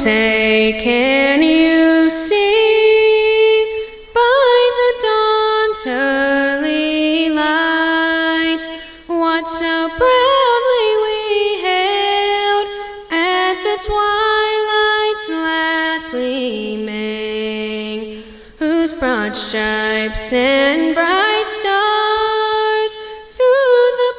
say, can you see by the dawn's early light what so proudly we hailed at the twilight's last gleaming, whose broad stripes and bright stars through the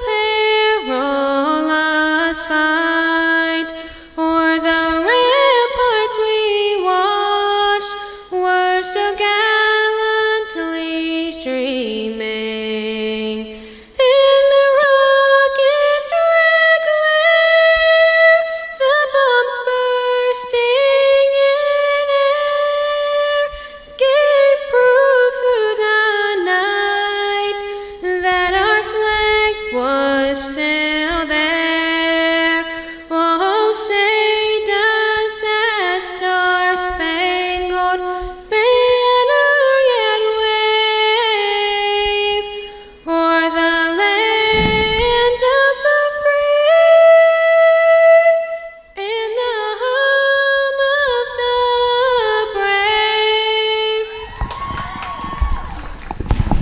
perilous fight o'er the ramparts we watched were so gallantly streaming. And the rockets' red glare, the bombs bursting in air, gave proof through the night that our flag was still there. Oh, say does that star-spangled banner yet wave o'er the land of the free and the home of the brave?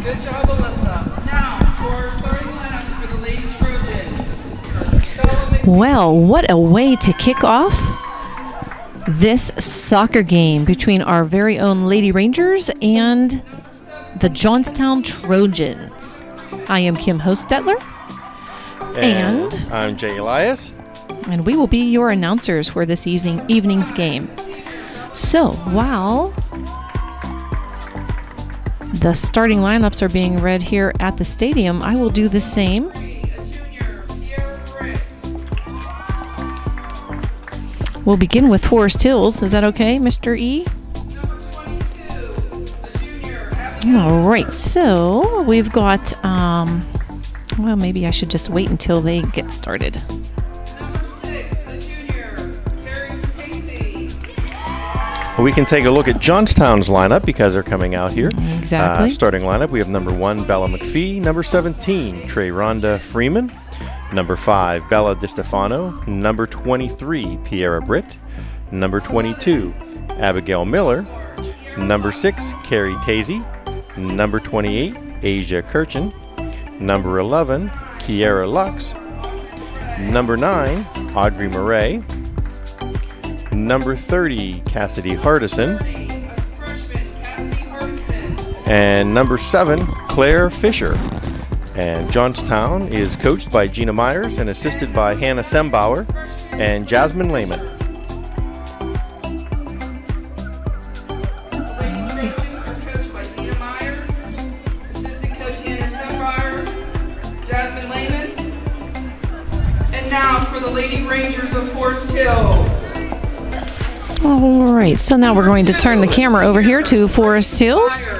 Good job, Alyssa. Now, for starting lineups for the Lady Trojans. Well, what a way to kick off this soccer game between our very own Lady Rangers and the Johnstown Trojans. I am Kim Hostetler, and I'm Jay Elias. and we will be your announcers for this evening's game. So, while the starting lineups are being read here at the stadium, I will do the same. We'll begin with Forest Hills. Is that okay, Mr. E? All right, so we've got, well, maybe I should just wait until they get started. We can take a look at Johnstown's lineup because they're coming out here. Exactly. Starting lineup, we have number 1, Bella McPhee. Number 17, Trey Rhonda Freeman. Number 5, Bella DiStefano. Number 23, Piera Britt. Number 22, Abigail Miller. Number 6, Carrie Tazy. Number 28, Asia Kirchen. Number 11, Kiera Lux. Number 9, Audrey Murray. Number 30, Cassidy Hardison. And number 7, Claire Fisher. And Johnstown is coached by Gina Myers and assisted by Hannah Sembauer and Jasmine Lehman. The Lady Trojans are coached by Gina Myers, assistant coach Hannah Sembauer, Jasmine Lehman. And now for the Lady Rangers of Forest Hills. All right, so now we're going to turn the camera over here to Forest Hills.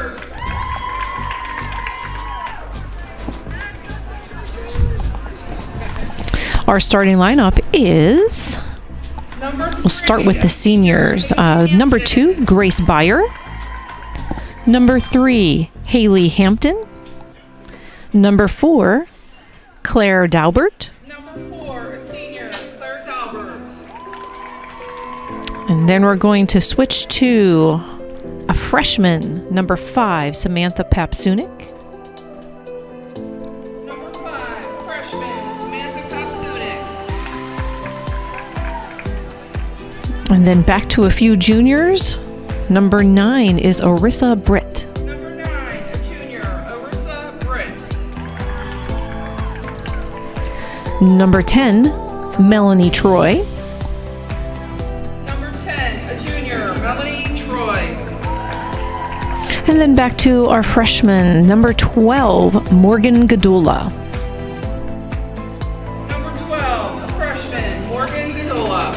Our starting lineup is, we'll start with the seniors. Number 2, Grace Byer. Number 3, Haley Hampton. Number 4, Claire Daubert. Number 4, a senior, Claire Daubert. And then we're going to switch to a freshman, number 5, Samantha Papsunik. Number 5, freshman, Samantha Papsunik. And then back to a few juniors. Number 9 is Orissa Britt. Number 9, a junior, Orissa Britt. Number 10, Melanie Troy. Number 10, a junior, Melanie Troy. And then back to our freshman, number 12, Morgan Gadula. Number 12, a freshman, Morgan Gadola.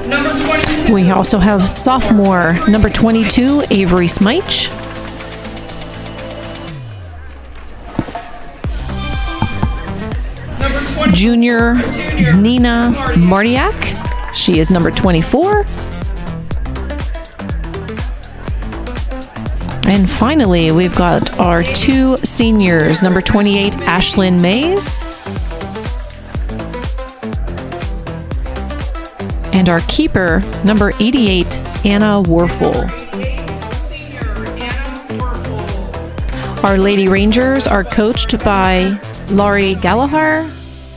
Number 22. We also have sophomore, number 22, Avery Smyche. Number 20. Junior, Nina Martiak. She is number 24. And finally, we've got our 2 seniors, number 28, Ashlyn Mays. And our keeper, number 88, Anna Warfel. Senior Anna Werfel. Our Lady Rangers are coached by Laurie Gallagher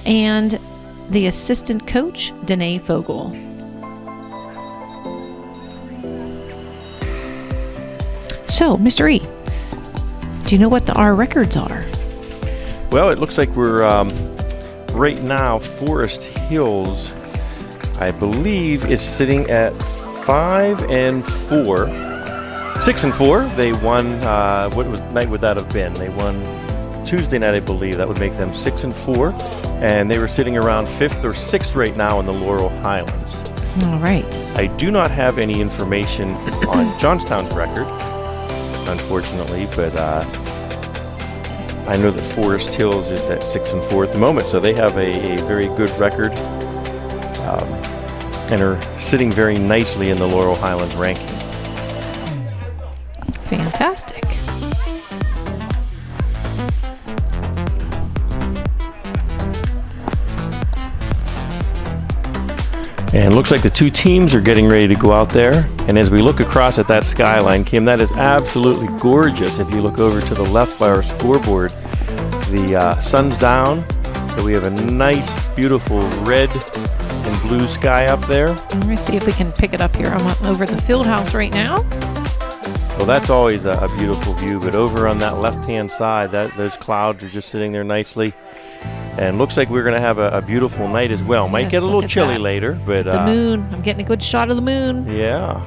and the assistant coach, Danae Fogel. So, Mr. E, do you know what our records are? Well, it looks like we're right now, Forest Hills, I believe, is sitting at 5-4. 6-4. They won, what night would that have been? They won Tuesday night, I believe. That would make them 6-4. And they were sitting around 5th or 6th right now in the Laurel Highlands. All right. I do not have any information on Johnstown's record, unfortunately, but I know that Forest Hills is at 6-4 at the moment, so they have a very good record and are sitting very nicely in the Laurel Highlands ranking. Fantastic. And it looks like the two teams are getting ready to go out there. And as we look across at that skyline, Kim, that is absolutely gorgeous. If you look over to the left by our scoreboard, the sun's down. So we have a nice, beautiful red and blue sky up there. Let me see if we can pick it up here. I'm over at the field house right now. Well, that's always a beautiful view. But over on that left-hand side, those clouds are just sitting there nicely. And looks like we're going to have a beautiful night as well. Might Yes, get a little look at chilly that. later, but The moon. I'm getting a good shot of the moon yeah,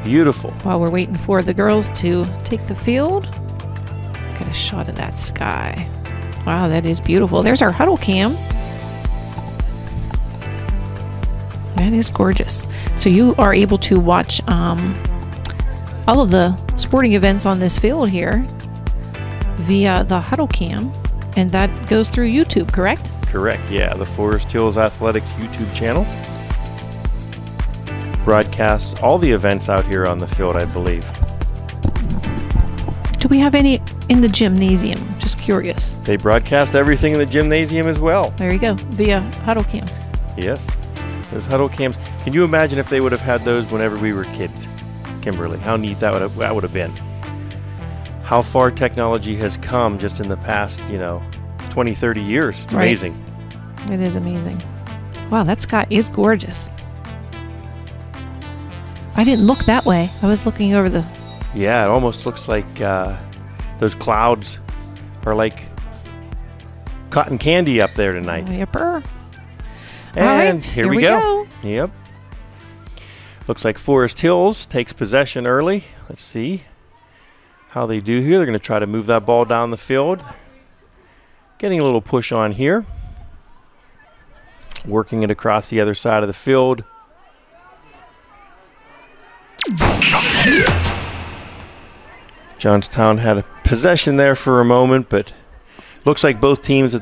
beautiful. while we're waiting for the girls to take the field. Get a shot of that sky. Wow, that is beautiful. There's our huddle cam. That is gorgeous. So you are able to watch all of the sporting events on this field here via the huddle cam, and that goes through YouTube, correct? Correct, yeah. The Forest Hills Athletics YouTube channel broadcasts all the events out here on the field, I believe. Do we have any in the gymnasium? Just curious. They broadcast everything in the gymnasium as well. There you go, via huddle cam. Yes, those huddle cams. Can you imagine if they would have had those whenever we were kids, Kimberly? How neat that would have been. How far technology has come just in the past, 20, 30 years. It's Right. amazing. It is amazing. Wow, that sky is gorgeous. I didn't look that way. I was looking over the... Yeah, it almost looks like those clouds are like cotton candy up there tonight. Yipper. And All right, here we go. Yep. Looks like Forest Hills takes possession early. Let's see how they do here. They're going to try to move that ball down the field. Getting a little push on here. Working it across the other side of the field. Johnstown had a possession there for a moment, but looks like both teams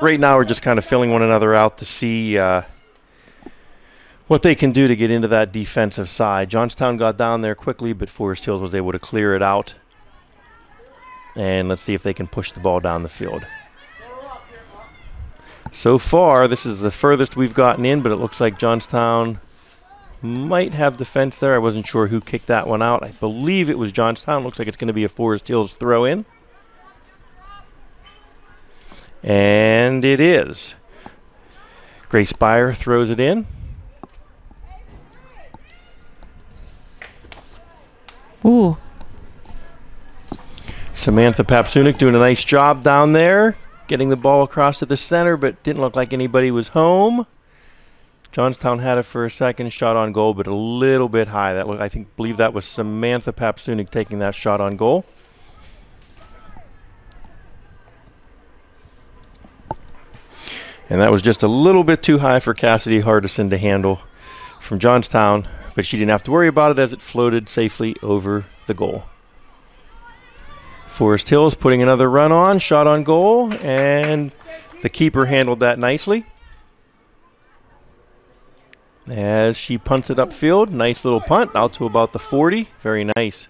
right now are just kind of filling one another out to see what they can do to get into that defensive side. Johnstown got down there quickly, but Forest Hills was able to clear it out. And let's see if they can push the ball down the field. So far, this is the furthest we've gotten in, but it looks like Johnstown might have defense there. I wasn't sure who kicked that one out. I believe it was Johnstown. Looks like it's going to be a Forest Hills throw in. And it is. Grace Beyer throws it in. Ooh. Samantha Papsunik doing a nice job down there, getting the ball across to the center, but didn't look like anybody was home. Johnstown had it for a second, shot on goal, but a little bit high. I believe that was Samantha Papsunik taking that shot on goal. And that was just a little bit too high for Cassidy Hardison to handle from Johnstown, but she didn't have to worry about it as it floated safely over the goal. Forest Hills putting another run on, shot on goal, and the keeper handled that nicely. As she punts it upfield, nice little punt out to about the 40. Very nice.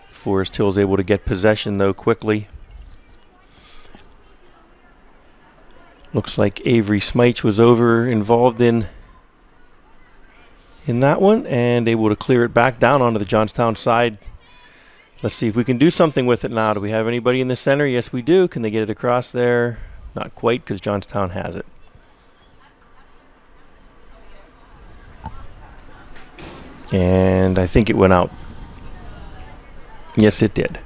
Forest Hills able to get possession though quickly. Looks like Avery Smythe was involved in that one and able to clear it back down onto the Johnstown side. Let's see if we can do something with it now. Do we have anybody in the center? Yes, we do. Can they get it across there? Not quite, because Johnstown has it. And I think it went out. Yes, it did.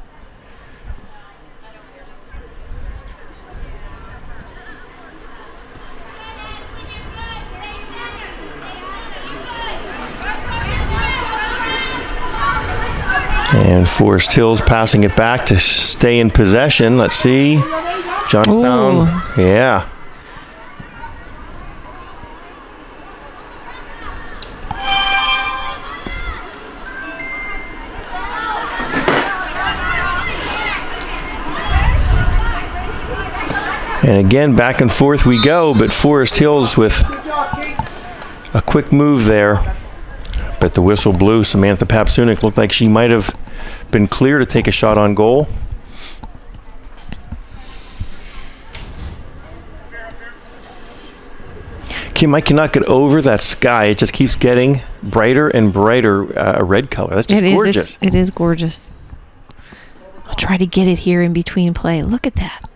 And Forest Hills passing it back to stay in possession. Let's see. Johnstown. Ooh. Yeah. And again, back and forth we go, but Forest Hills with a quick move there. But the whistle blew. Samantha Papsunik looked like she might have been clear to take a shot on goal. Kim, I cannot get over that sky. It just keeps getting brighter and brighter, a red color. That's just gorgeous. It is gorgeous. I'll try to get it here in between play. Look at that.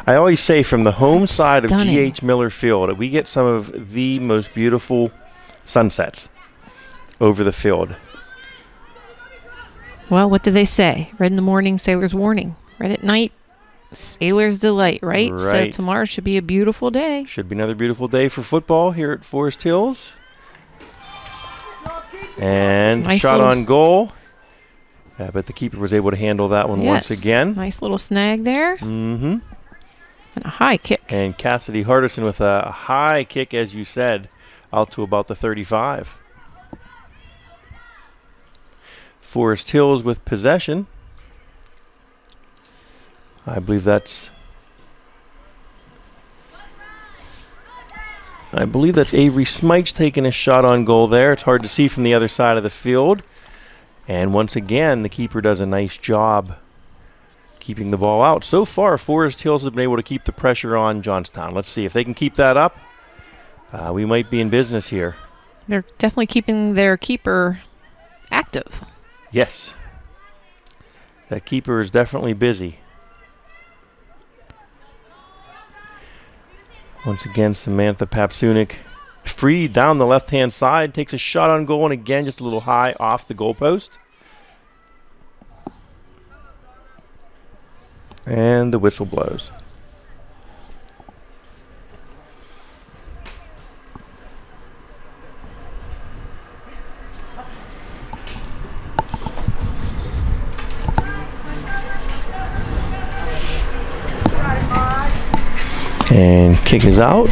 I always say from the home side stunning. of G.H. Miller Field, we get some of the most beautiful sunsets over the field. Well, what do they say? Red in the morning, sailor's warning. Red at night, sailor's delight, right? So tomorrow should be a beautiful day. Should be another beautiful day for football here at Forest Hills. And nice shot on goal. But the keeper was able to handle that one once again. Nice little snag there. Mm-hmm. And a high kick. And Cassidy Hardison with a high kick, as you said, out to about the 35. Forest Hills with possession. I believe that's Avery Smythe taking a shot on goal there. It's hard to see from the other side of the field. And once again, the keeper does a nice job keeping the ball out. So far, Forest Hills has been able to keep the pressure on Johnstown. Let's see if they can keep that up. We might be in business here. They're definitely keeping their keeper active. Yes. That keeper is definitely busy. Once again, Samantha Papsunik free down the left-hand side, takes a shot on goal, and again, just a little high off the goalpost. And the whistle blows. And kick is out.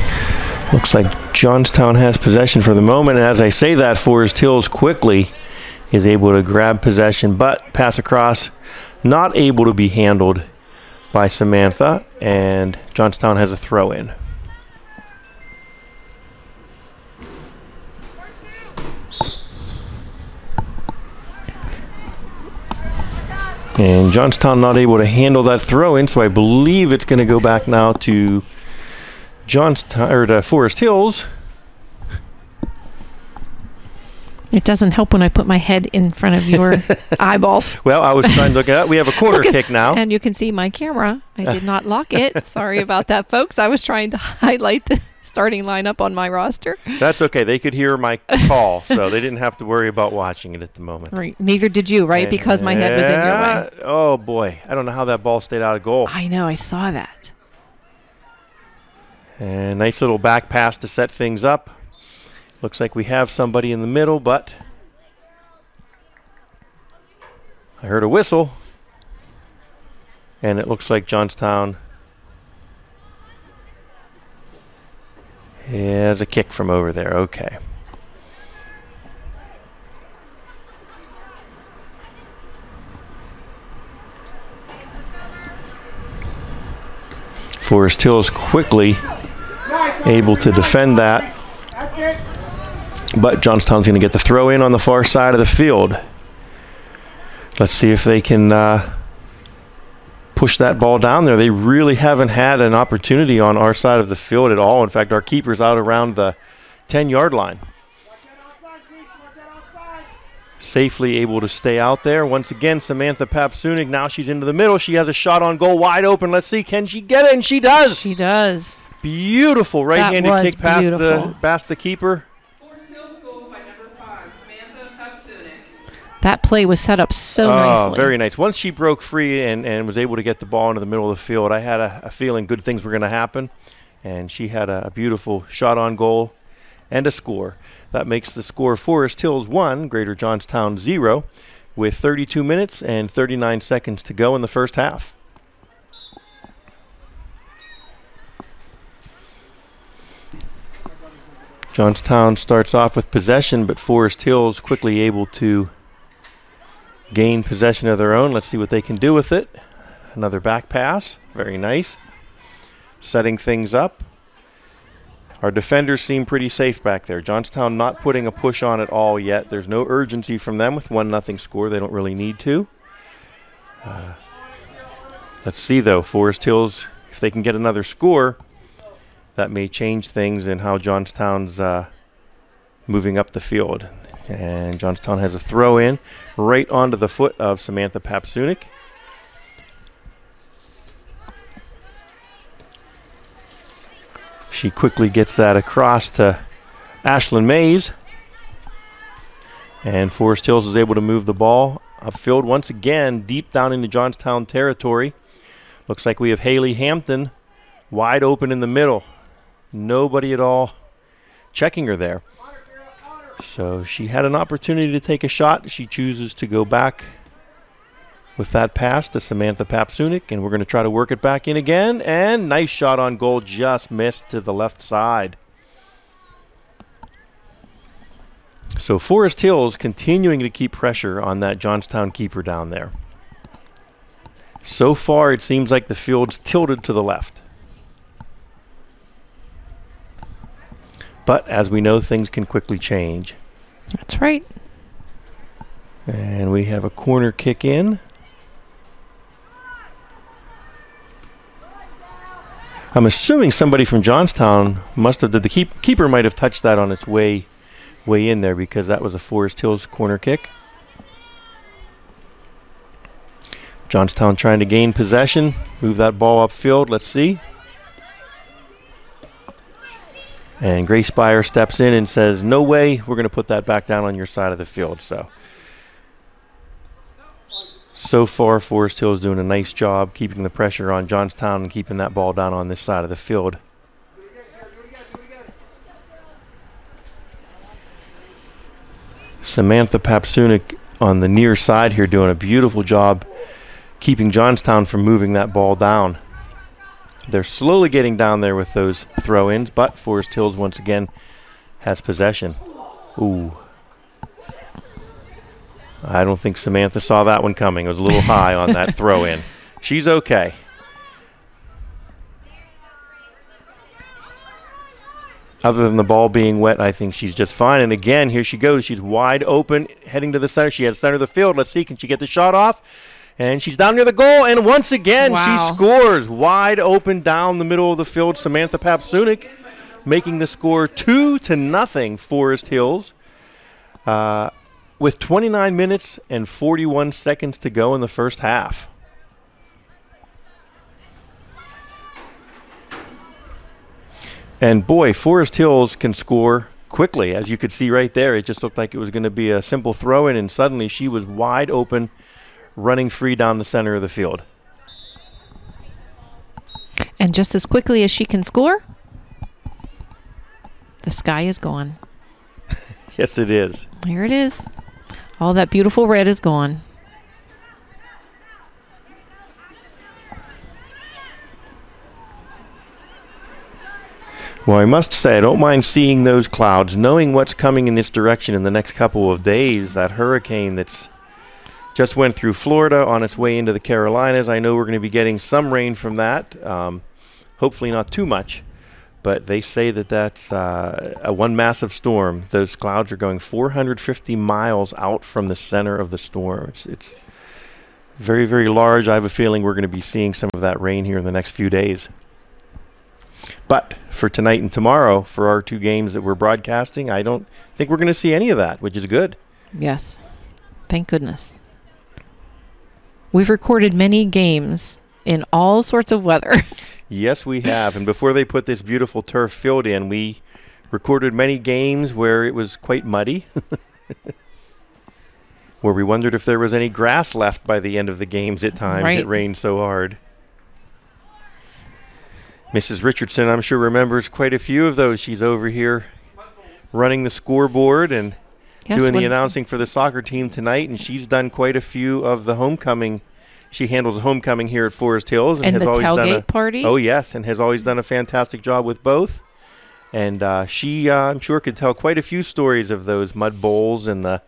Looks like Johnstown has possession for the moment. And as I say that, Forest Hills quickly is able to grab possession, but pass across, not able to be handled by Samantha, and Johnstown has a throw in. And Johnstown not able to handle that throw in, so I believe it's going to go back now to Johnstown or to Forest Hills. It doesn't help when I put my head in front of your eyeballs. Well, I was trying to look it up. We have a corner kick now. And you can see my camera. I did not lock it. Sorry about that, folks. I was trying to highlight the starting lineup on my roster. That's okay. They could hear my call, so they didn't have to worry about watching it at the moment. Right. Neither did you, right? Because my head was in your way. Oh, boy. I don't know how that ball stayed out of goal. I know. I saw that. And nice little back pass to set things up. Looks like we have somebody in the middle, but I heard a whistle. And it looks like Johnstown has a kick from over there. Okay. Forest Hills quickly able to defend that. But Johnstown's going to get the throw in on the far side of the field. Let's see if they can push that ball down there. They really haven't had an opportunity on our side of the field at all. In fact, our keeper's out around the 10-yard line. Safely able to stay out there. Once again, Samantha Papsunik. Now she's into the middle. She has a shot on goal wide open. Let's see, can she get it? And she does. She does. Beautiful right-handed kick past the keeper. Forest Hills goal by number 5, Samantha Papsunik. That play was set up so nicely. Very nice. Once she broke free and was able to get the ball into the middle of the field, I had a feeling good things were going to happen. And she had a beautiful shot on goal and a score. That makes the score Forest Hills 1, Greater Johnstown 0, with 32 minutes and 39 seconds to go in the first half. Johnstown starts off with possession, but Forest Hills quickly able to gain possession of their own. Let's see what they can do with it. Another back pass. Very nice. Setting things up. Our defenders seem pretty safe back there. Johnstown not putting a push on at all yet. There's no urgency from them with 1-0 score. They don't really need to. Let's see, though. Forest Hills, if they can get another score, that may change things in how Johnstown's moving up the field. And Johnstown has a throw in right onto the foot of Samantha Papsunik. She quickly gets that across to Ashlyn Mays. And Forest Hills is able to move the ball upfield once again, deep down into Johnstown territory. Looks like we have Haley Hampton wide open in the middle. Nobody at all checking her there. So she had an opportunity to take a shot. She chooses to go back with that pass to Samantha Papsunik, and we're going to try to work it back in again. And nice shot on goal, just missed to the left side. So Forest Hills continuing to keep pressure on that Johnstown keeper down there. So far, it seems like the field's tilted to the left. But as we know, things can quickly change. That's right. And we have a corner kick in. I'm assuming somebody from Johnstown must have, the keeper might have touched that on its way in there, because that was a Forest Hills corner kick. Johnstown trying to gain possession, move that ball upfield. Let's see. And Grace Beyer steps in and says, no way, we're going to put that back down on your side of the field. So far, Forest Hills doing a nice job keeping the pressure on Johnstown and keeping that ball down on this side of the field. Samantha Papsunik on the near side here doing a beautiful job keeping Johnstown from moving that ball down. They're slowly getting down there with those throw-ins, but Forest Hills once again has possession. Ooh. I don't think Samantha saw that one coming. It was a little high on that throw-in. She's okay. Other than the ball being wet, I think she's just fine. And again, here she goes. She's wide open, heading to the center. She has center of the field. Let's see, can she get the shot off? And she's down near the goal, and once again, wow, she scores. Wide open down the middle of the field, Samantha Papsunik making the score 2-0 Forest Hills. With 29 minutes and 41 seconds to go in the first half. And boy, Forest Hills can score quickly. As you could see right there, it just looked like it was going to be a simple throw-in, and suddenly she was wide open, running free down the center of the field. And just as quickly as she can score, the sky is gone. Yes, it is. Here it is. All that beautiful red is gone. Well, I must say, I don't mind seeing those clouds, knowing what's coming in this direction in the next couple of days. That hurricane that's just went through Florida on its way into the Carolinas. I know we're going to be getting some rain from that. Hopefully not too much. But they say that that's a one massive storm. Those clouds are going 450 miles out from the center of the storm. It's very, very large. I have a feeling we're going to be seeing some of that rain here in the next few days. But for tonight and tomorrow, for our 2 games that we're broadcasting, I don't think we're going to see any of that, which is good. Yes. Thank goodness. We've recorded many games in all sorts of weather. Yes, we have. And before they put this beautiful turf field in, we recorded many games where it was quite muddy, where we wondered if there was any grass left by the end of the games at times. Right. It rained so hard. Mrs. Richardson, I'm sure, remembers quite a few of those. She's over here running the scoreboard and doing the announcing for the soccer team tonight, and she's done quite a few of the homecoming. She handles the homecoming here at Forest Hills. And has the always tailgate party? Oh, yes, and has always done a fantastic job with both. And she, I'm sure, could tell quite a few stories of those mud bowls and the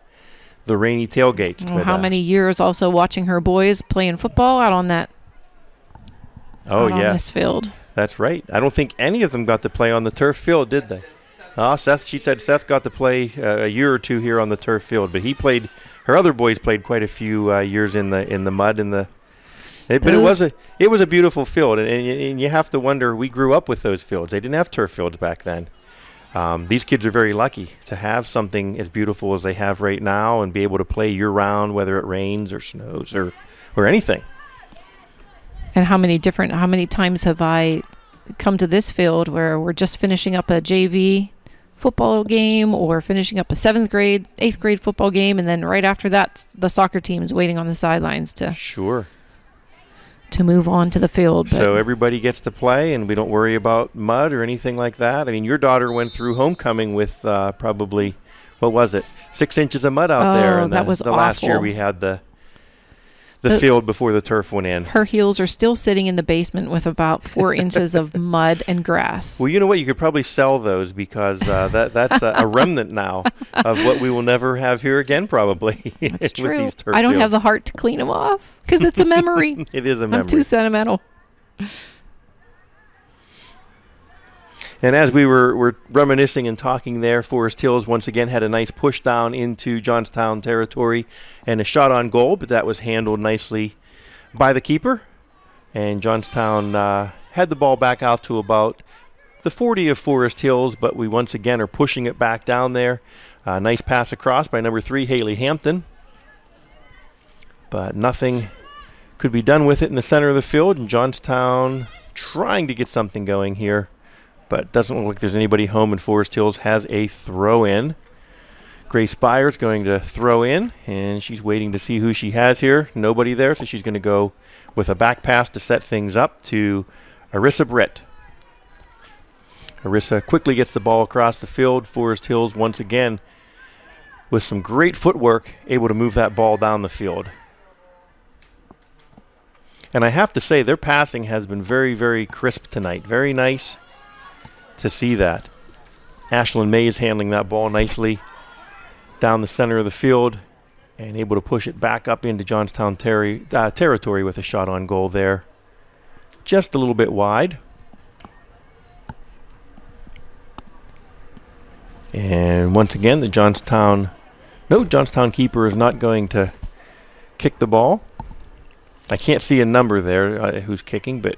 rainy tailgates. Well, how many years also watching her boys playing football out on that on this field. That's right. I don't think any of them got to play on the turf field, did they? Seth, she said Seth got to play a year or 2 here on the turf field, but he played. Her other boys played quite a few years in the mud but it was a beautiful field, and you have to wonder. We grew up with those fields. They didn't have turf fields back then. These kids are very lucky to have something as beautiful as they have right now and be able to play year round, whether it rains or snows or anything. And how many times have I come to this field where we're just finishing up a JV football game or finishing up a 7th grade, 8th grade football game, and then right after that, the soccer team's waiting on the sidelines to move on to the field. So everybody gets to play, and we don't worry about mud or anything like that. I mean, your daughter went through homecoming with probably, 6 inches of mud out there. And that was the last year we had the field before the turf went in. Her heels are still sitting in the basement with about 4 inches of mud and grass. Well, you know what? You could probably sell those because that's a remnant now of what we will never have here again, probably. That's true. These turf I don't have the heart to clean them off because it's a memory. It is a memory. I'm too sentimental. And as we were reminiscing and talking there, Forest Hills once again had a nice push down into Johnstown territory and a shot on goal, but that was handled nicely by the keeper. And Johnstown had the ball back out to about the 40 of Forest Hills, but we once again are pushing it back down there. Nice pass across by number 3, Haley Hampton. But nothing could be done with it in the center of the field, and Johnstown trying to get something going here. But doesn't look like there's anybody home, and Forest Hills has a throw-in. Grace Byers going to throw in, and she's waiting to see who she has here. Nobody there, so she's going to go with a back pass to set things up to Arissa Britt. Arissa quickly gets the ball across the field. Forest Hills once again with some great footwork, able to move that ball down the field. And I have to say, their passing has been very, very crisp tonight. Very nice to see that. Ashlyn Mays handling that ball nicely down the center of the field and able to push it back up into Johnstown territory with a shot on goal there. Just a little bit wide. And once again, the Johnstown keeper is not going to kick the ball. I can't see a number there who's kicking, but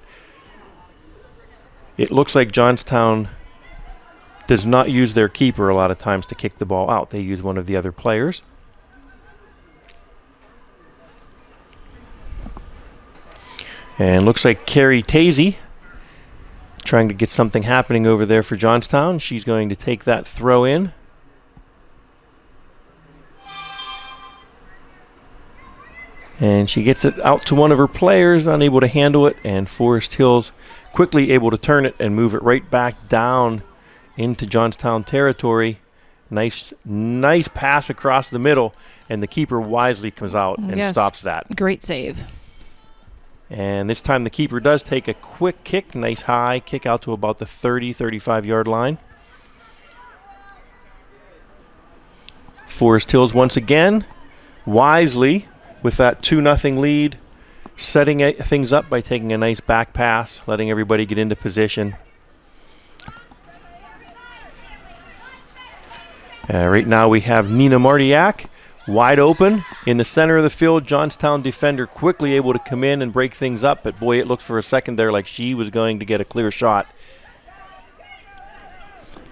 it looks like Johnstown does not use their keeper a lot of times to kick the ball out. They use one of the other players. And looks like Carrie Tazy trying to get something happening over there for Johnstown. She's going to take that throw in. And she gets it out to one of her players, unable to handle it, and Forest Hills quickly able to turn it and move it right back down into Johnstown territory. Nice pass across the middle, and the keeper wisely comes out and stops that. Great save. And this time the keeper does take a quick kick, nice high kick out to about the 35-yard line. Forest Hills once again, wisely, with that 2-0 lead, setting things up by taking a nice back pass, letting everybody get into position. Right now we have Nina Martiak Wide open in the center of the field. Johnstown defender quickly able to come in and break things up, but boy, it looked for a second there like she was going to get a clear shot.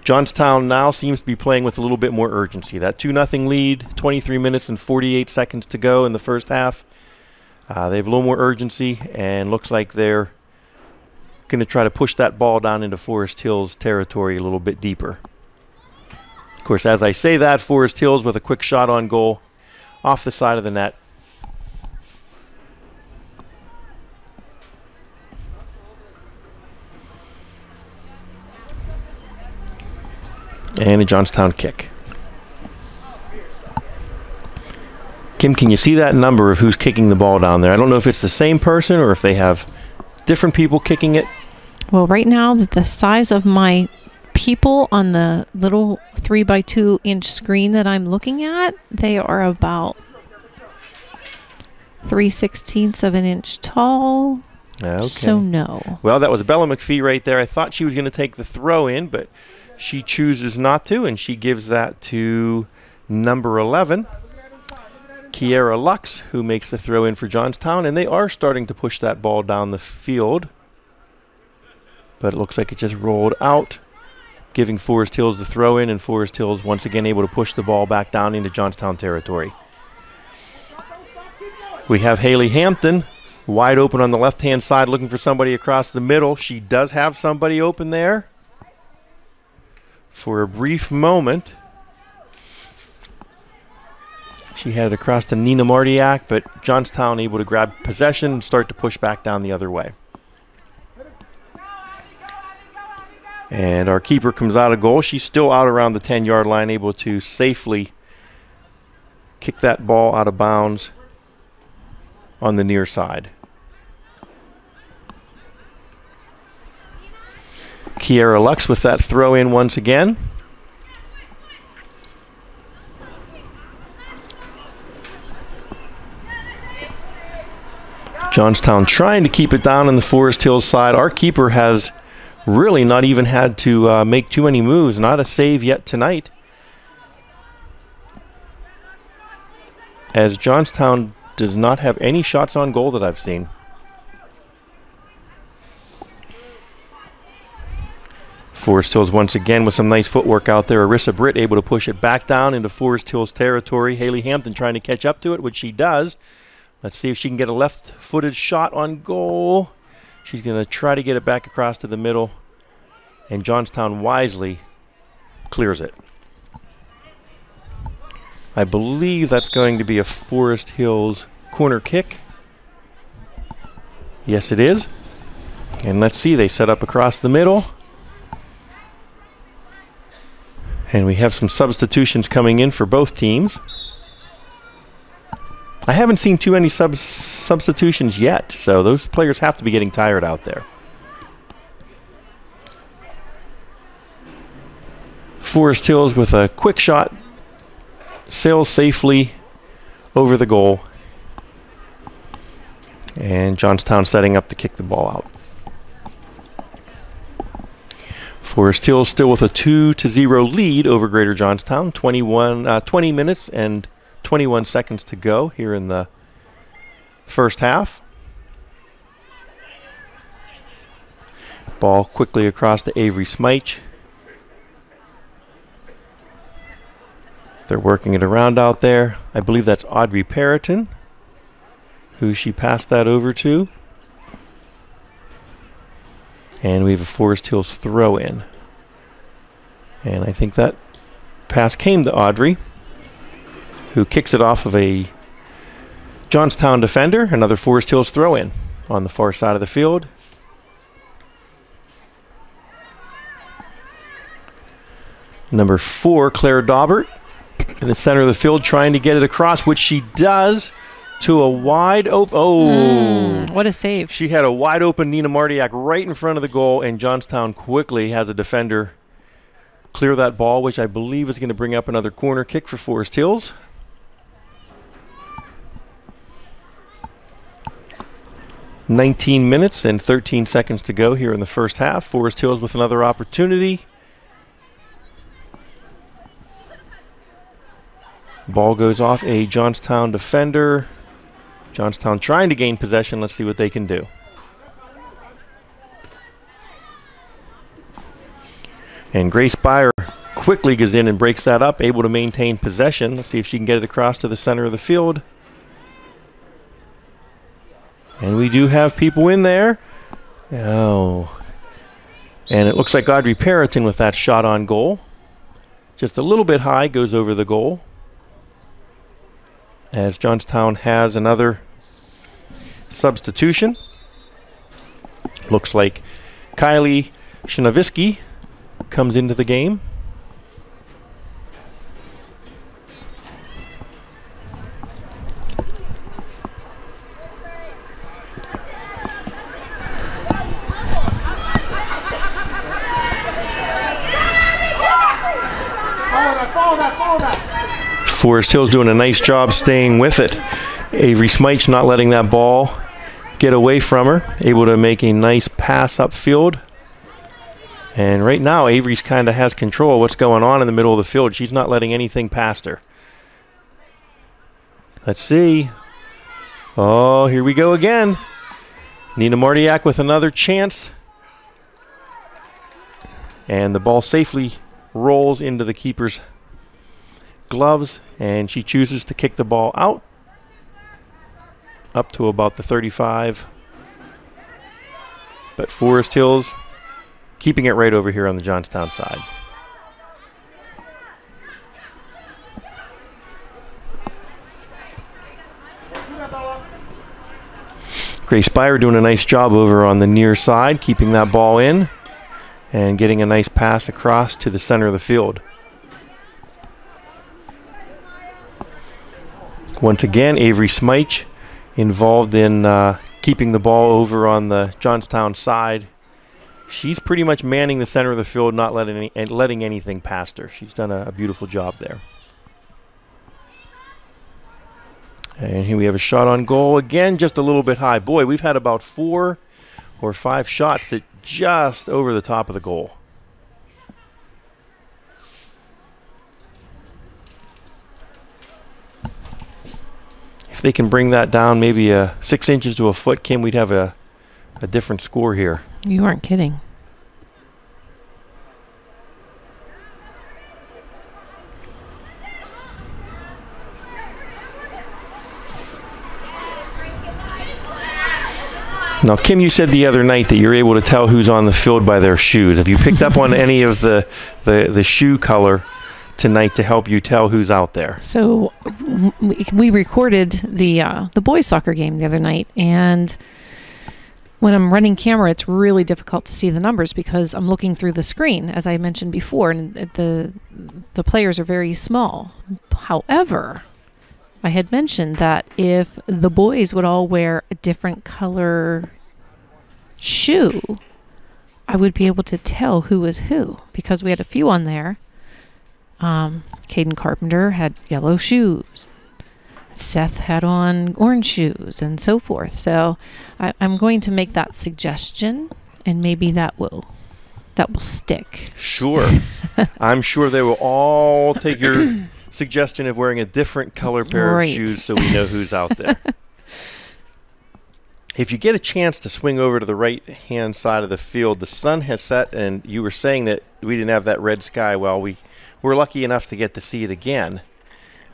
Johnstown now seems to be playing with a little bit more urgency. That 2-0 lead, 23 minutes and 48 seconds to go in the first half. They have a little more urgency, and looks like they're going to try to push that ball down into Forest Hills territory a little bit deeper. Of course, as I say that, Forest Hills with a quick shot on goal off the side of the net. And a Johnstown kick. Kim, can you see that number of who's kicking the ball down there? I don't know if it's the same person or if they have different people kicking it. Well, right now, the size of my people on the little 3x2 inch screen that I'm looking at, they are about 3/16 of an inch tall. Okay. So no. Well, that was Bella McPhee right there. I thought she was going to take the throw in, but she chooses not to, and she gives that to number 11, Kiera Lux, who makes the throw in for Johnstown, and they are starting to push that ball down the field. But it looks like it just rolled out, giving Forest Hills the throw in, and Forest Hills once again able to push the ball back down into Johnstown territory. We have Haley Hampton wide open on the left-hand side looking for somebody across the middle. She does have somebody open there for a brief moment. She had it across to Nina Martiak, but Johnstown able to grab possession and start to push back down the other way. And our keeper comes out of goal. She's still out around the 10-yard line, able to safely kick that ball out of bounds on the near side. Kiera Lux with that throw in once again. Johnstown trying to keep it down on the Forest Hills side. Our keeper has really not even had to make too many moves. Not a save yet tonight, as Johnstown does not have any shots on goal that I've seen. Forest Hills once again with some nice footwork out there. Arissa Britt able to push it back down into Forest Hills territory. Haley Hampton trying to catch up to it, which she does. Let's see if she can get a left-footed shot on goal. She's going to try to get it back across to the middle, and Johnstown wisely clears it. I believe that's going to be a Forest Hills corner kick. Yes, it is. And let's see, they set up across the middle. And we have some substitutions coming in for both teams. I haven't seen too many substitutions yet, so those players have to be getting tired out there. Forest Hills with a quick shot, sails safely over the goal. And Johnstown setting up to kick the ball out. Forest Hills still with a 2-0 lead over Greater Johnstown. 20 minutes and 21 seconds to go here in the first half. Ball quickly across to Avery Smyche. They're working it around out there. I believe that's Audrey Perriton, who she passed that over to. And we have a Forest Hills throw in. And I think that pass came to Audrey, who kicks it off of a Johnstown defender. Another Forest Hills throw in on the far side of the field. Number 4, Claire Daubert, in the center of the field trying to get it across, which she does. To a wide open, what a save. She had a wide open Nina Martiak right in front of the goal, and Johnstown quickly has a defender clear that ball, which I believe is going to bring up another corner kick for Forest Hills. "19 minutes and 13 seconds to go here in the first half. Forest Hills with another opportunity. Ball goes off a Johnstown defender. Johnstown trying to gain possession. Let's see what they can do. And Grace Byer quickly goes in and breaks that up, able to maintain possession. Let's see if she can get it across to the center of the field. And we do have people in there. Oh. And it looks like Audrey Perriton with that shot on goal. Just a little bit high, goes over the goal. As Johnstown has another substitution. Looks like Kylie Shinovisky comes into the game. Forest Hill's doing a nice job staying with it. Avery Smythe not letting that ball get away from her. Able to make a nice pass upfield. And right now, Avery's kind of has control of what's going on in the middle of the field. She's not letting anything past her. Let's see. Oh, here we go again. Nina Martiak with another chance. And the ball safely rolls into the keeper's gloves, and she chooses to kick the ball out up to about the 35. But Forest Hills keeping it right over here on the Johnstown side. Grace Byer doing a nice job over on the near side, keeping that ball in and getting a nice pass across to the center of the field. Once again, Avery Smythe involved in keeping the ball over on the Johnstown side. She's pretty much manning the center of the field, not letting anything past her. She's done a beautiful job there. And here we have a shot on goal. Again, just a little bit high. Boy, we've had about 4 or 5 shots that just over the top of the goal. If they can bring that down maybe 6 inches to a foot, Kim, we'd have a different score here. You aren't kidding. Now, Kim, you said the other night that you're able to tell who's on the field by their shoes. Have you picked up on any of the shoe color tonight to help you tell who's out there? So we recorded the boys' soccer game the other night, and when I'm running camera, it's really difficult to see the numbers because I'm looking through the screen, as I mentioned before, and the players are very small. However, I had mentioned that if the boys would all wear a different color shoe, I would be able to tell who was who, because we had a few on there. Caden Carpenter had yellow shoes. Seth had on orange shoes, and so forth. So I'm going to make that suggestion, and maybe that will stick. Sure. I'm sure they will all take your suggestion of wearing a different color pair of shoes so we know who's out there. If you get a chance to swing over to the right-hand side of the field, the sun has set, and you were saying that we didn't have that red sky. Well, we're lucky enough to get to see it again,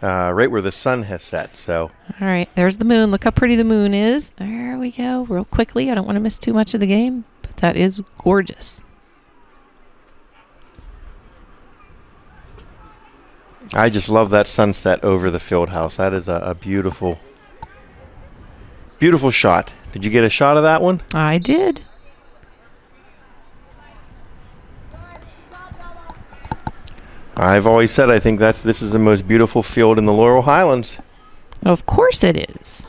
right where the sun has set. So, all right, there's the moon. Look how pretty the moon is. There we go, real quickly. I don't want to miss too much of the game, but that is gorgeous. I just love that sunset over the field house. That is a beautiful, beautiful shot. Did you get a shot of that one? I did. I've always said I think this is the most beautiful field in the Laurel Highlands. Of course it is.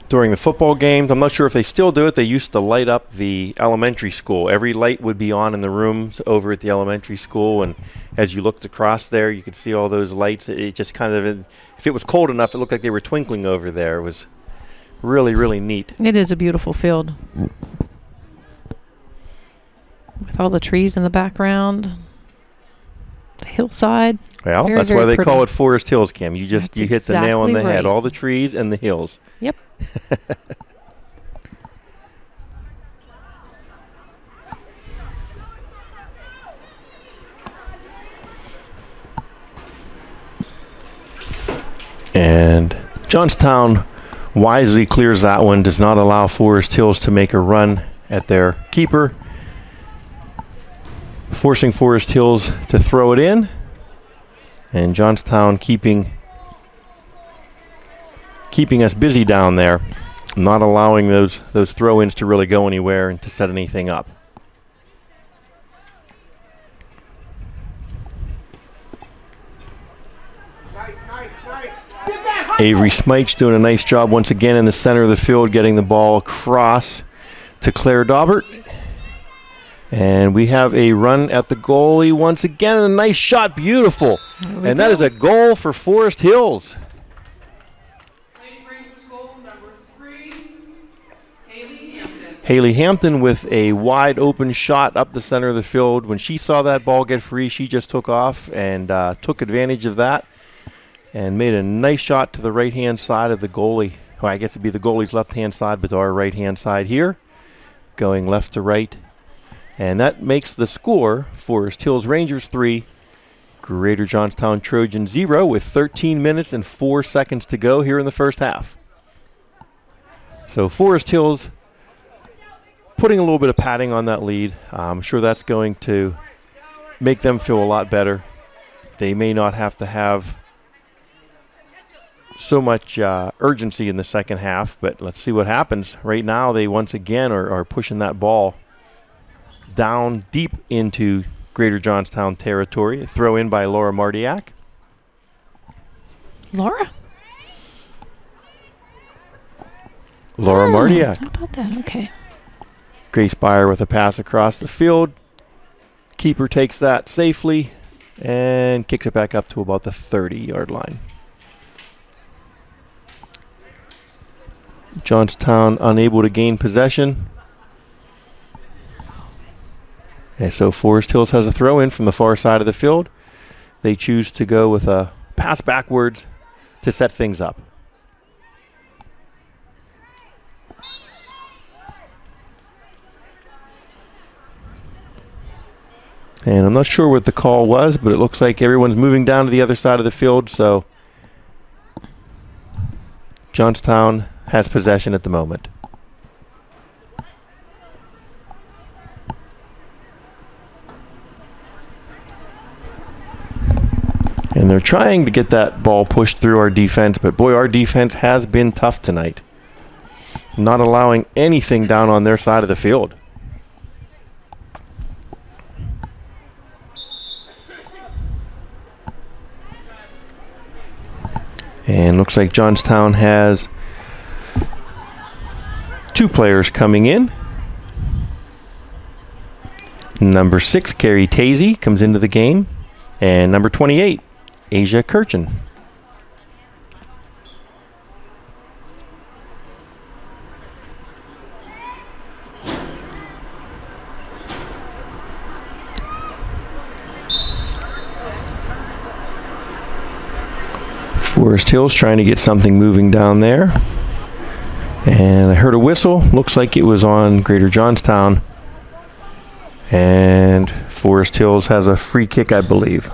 During the football games, I'm not sure if they still do it, they used to light up the elementary school. Every light would be on in the rooms over at the elementary school, and as you looked across there, you could see all those lights. It just kind of, if it was cold enough, it looked like they were twinkling over there. It was really, really neat. It is a beautiful field. With all the trees in the background. the hillside. Well, Very, that's very why they pretty. call it Forest Hills, Kim. You hit the nail on the head. right. All the trees and the hills. Yep. And Johnstown wisely clears that one, does not allow Forest Hills to make a run at their keeper, forcing Forest Hills to throw it in, and Johnstown keeping us busy down there, not allowing those throw-ins to really go anywhere and to set anything up. Avery Smite's doing a nice job once again in the center of the field, getting the ball across to Claire Daubert. And we have a run at the goalie once again, and a nice shot, beautiful. And that is a goal for Forest Hills. Lady Rangers goal number 3, Haley Hampton. Haley Hampton with a wide open shot up the center of the field. When she saw that ball get free, she just took off and took advantage of that and made a nice shot to the right-hand side of the goalie. Well, I guess it'd be the goalie's left-hand side, but to our right-hand side here, going left to right. And that makes the score Forest Hills Rangers 3, Greater Johnstown Trojans 0, with 13 minutes and 4 seconds to go here in the first half. So Forest Hills putting a little bit of padding on that lead. I'm sure that's going to make them feel a lot better. They may not have to have so much urgency in the second half, but let's see what happens. Right now they once again are pushing that ball down deep into Greater Johnstown territory. A throw in by Laura Mardiak. Laura Mardiak. How about that? Okay. Grace Byer with a pass across the field. Keeper takes that safely and kicks it back up to about the 30-yard line. Johnstown unable to gain possession. And so Forest Hills has a throw in from the far side of the field. They choose to go with a pass backwards to set things up. And I'm not sure what the call was, but it looks like everyone's moving down to the other side of the field, so Johnstown has possession at the moment. And they're trying to get that ball pushed through our defense, but boy, our defense has been tough tonight. Not allowing anything down on their side of the field. And looks like Johnstown has 2 players coming in. Number 6, Carrie Tazy, comes into the game. And number 28, Asia Kirchen. Forest Hills trying to get something moving down there. And I heard a whistle. Looks like it was on Greater Johnstown. And Forest Hills has a free kick, I believe.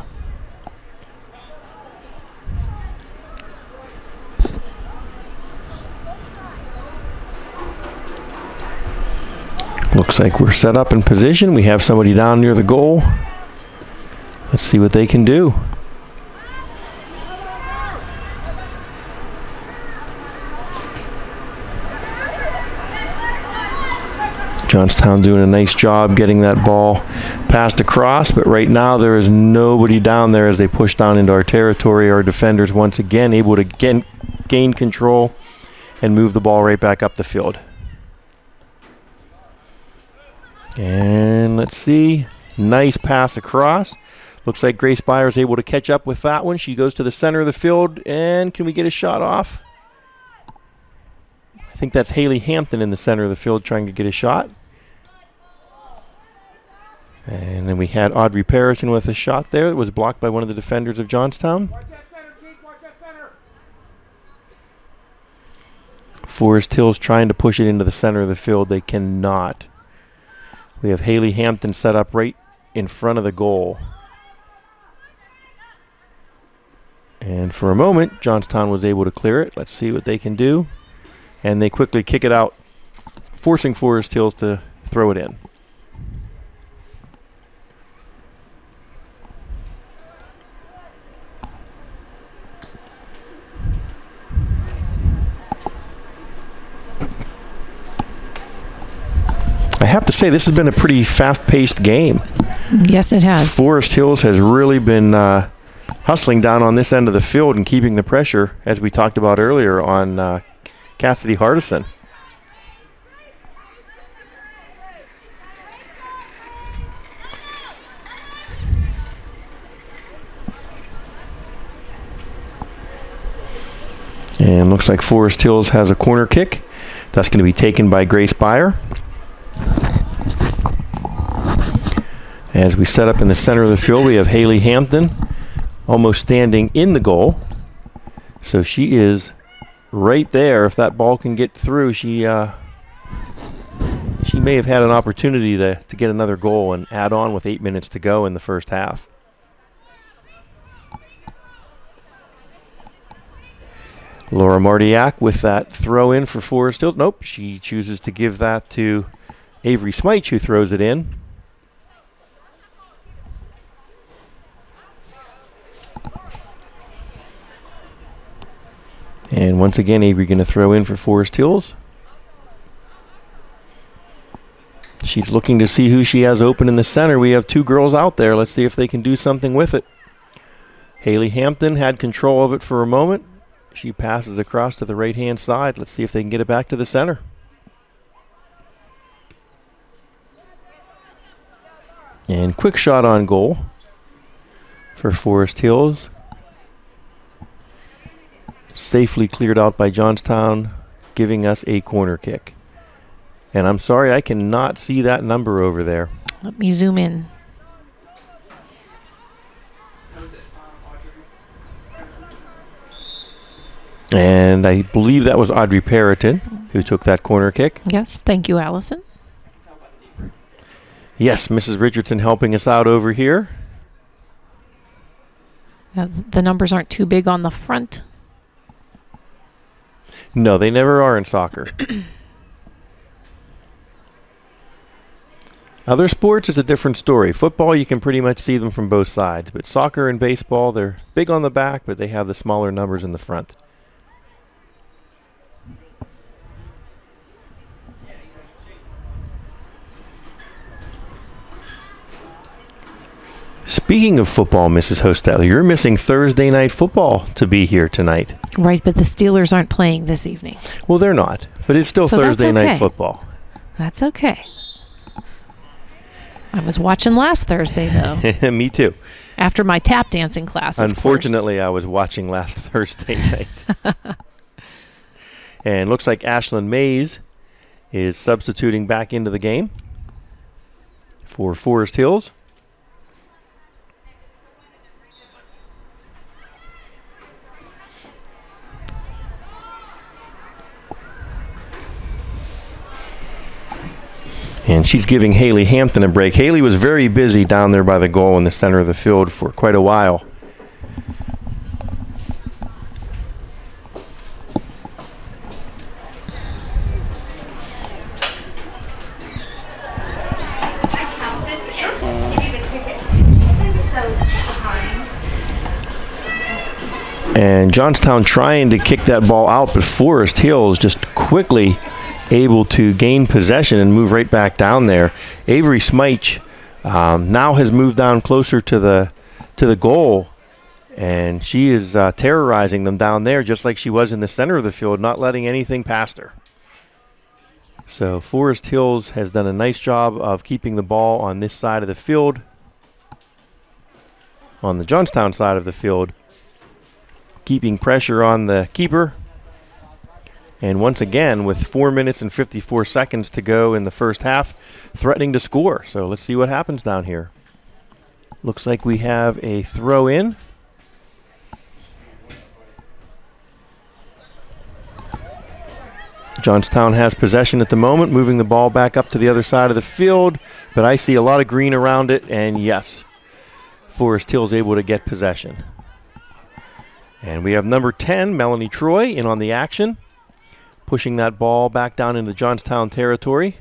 Looks like we're set up in position. We have somebody down near the goal. Let's see what they can do. Johnstown doing a nice job getting that ball passed across, but right now there is nobody down there as they push down into our territory. Our defenders once again able to gain control and move the ball right back up the field. And let's see, nice pass across. Looks like Grace Byer is able to catch up with that one. She goes to the center of the field, and can we get a shot off? I think that's Haley Hampton in the center of the field trying to get a shot. And then we had Audrey Perriton with a shot there that was blocked by one of the defenders of Johnstown. Watch that center, Keith. Watch that center. Forest Hills trying to push it into the center of the field. They cannot. We have Haley Hampton set up right in front of the goal. And for a moment, Johnstown was able to clear it. Let's see what they can do. And they quickly kick it out, forcing Forest Hills to throw it in. I have to say, this has been a pretty fast-paced game. Yes, it has. Forest Hills has really been hustling down on this end of the field and keeping the pressure, as we talked about earlier, on Cassidy Hardison. And looks like Forest Hills has a corner kick. That's going to be taken by Grace Byer. As we set up in the center of the field, we have Haley Hampton almost standing in the goal. So she is right there. If that ball can get through, she may have had an opportunity to get another goal and add on with 8 minutes to go in the first half. Laura Martiak with that throw in for Forest Hills. Nope, she chooses to give that to Avery Smythe, who throws it in. And once again, Avery going to throw in for Forest Hills. She's looking to see who she has open in the center. We have two girls out there. Let's see if they can do something with it. Haley Hampton had control of it for a moment. She passes across to the right-hand side. Let's see if they can get it back to the center. And quick shot on goal for Forest Hills. Safely cleared out by Johnstown, giving us a corner kick. And I'm sorry, I cannot see that number over there. Let me zoom in. And I believe that was Audrey Perriton who took that corner kick. Yes, thank you, Allison. Yes, Mrs. Richardson helping us out over here. The numbers aren't too big on the front. No, they never are in soccer. Other sports is a different story. Football, you can pretty much see them from both sides. But soccer and baseball, they're big on the back, but they have the smaller numbers in the front. Speaking of football, Mrs. Hostel, you're missing Thursday night football to be here tonight. Right, but the Steelers aren't playing this evening. Well, they're not, but it's still So that's Thursday night okay. football. That's okay. I was watching last Thursday, though, Me too. after my tap dancing class, of Unfortunately, I was watching last Thursday night. And looks like Ashlyn Mays is substituting back into the game for Forest Hills. And she's giving Haley Hampton a break. Haley was very busy down there by the goal in the center of the field for quite a while. And Johnstown trying to kick that ball out, but Forest Hills just quickly able to gain possession and move right back down there. Avery Smythe now has moved down closer to the goal, and she is terrorizing them down there just like she was in the center of the field, not letting anything past her. So Forest Hills has done a nice job of keeping the ball on this side of the field, on the Johnstown side of the field, keeping pressure on the keeper And once again, with 4 minutes and 54 seconds to go in the first half, threatening to score. So let's see what happens down here. Looks like we have a throw in. Johnstown has possession at the moment, moving the ball back up to the other side of the field, but I see a lot of green around it, and yes, Forest Hill's able to get possession. And we have number 10, Melanie Troy, in on the action, pushing that ball back down into Johnstown territory.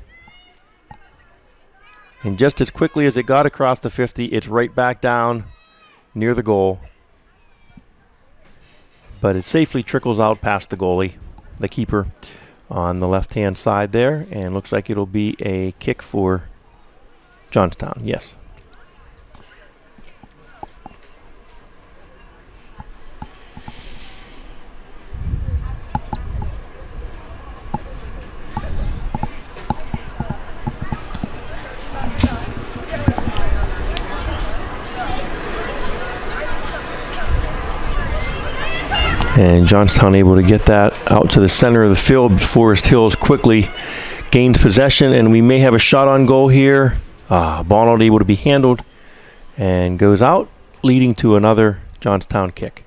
And just as quickly as it got across the 50, it's right back down near the goal. But it safely trickles out past the goalie, the keeper, on the left-hand side there, and looks like it'll be a kick for Johnstown. Yes. And Johnstown able to get that out to the center of the field. Forest Hills quickly gains possession, and we may have a shot on goal here. Ball not able to be handled and goes out, leading to another Johnstown kick.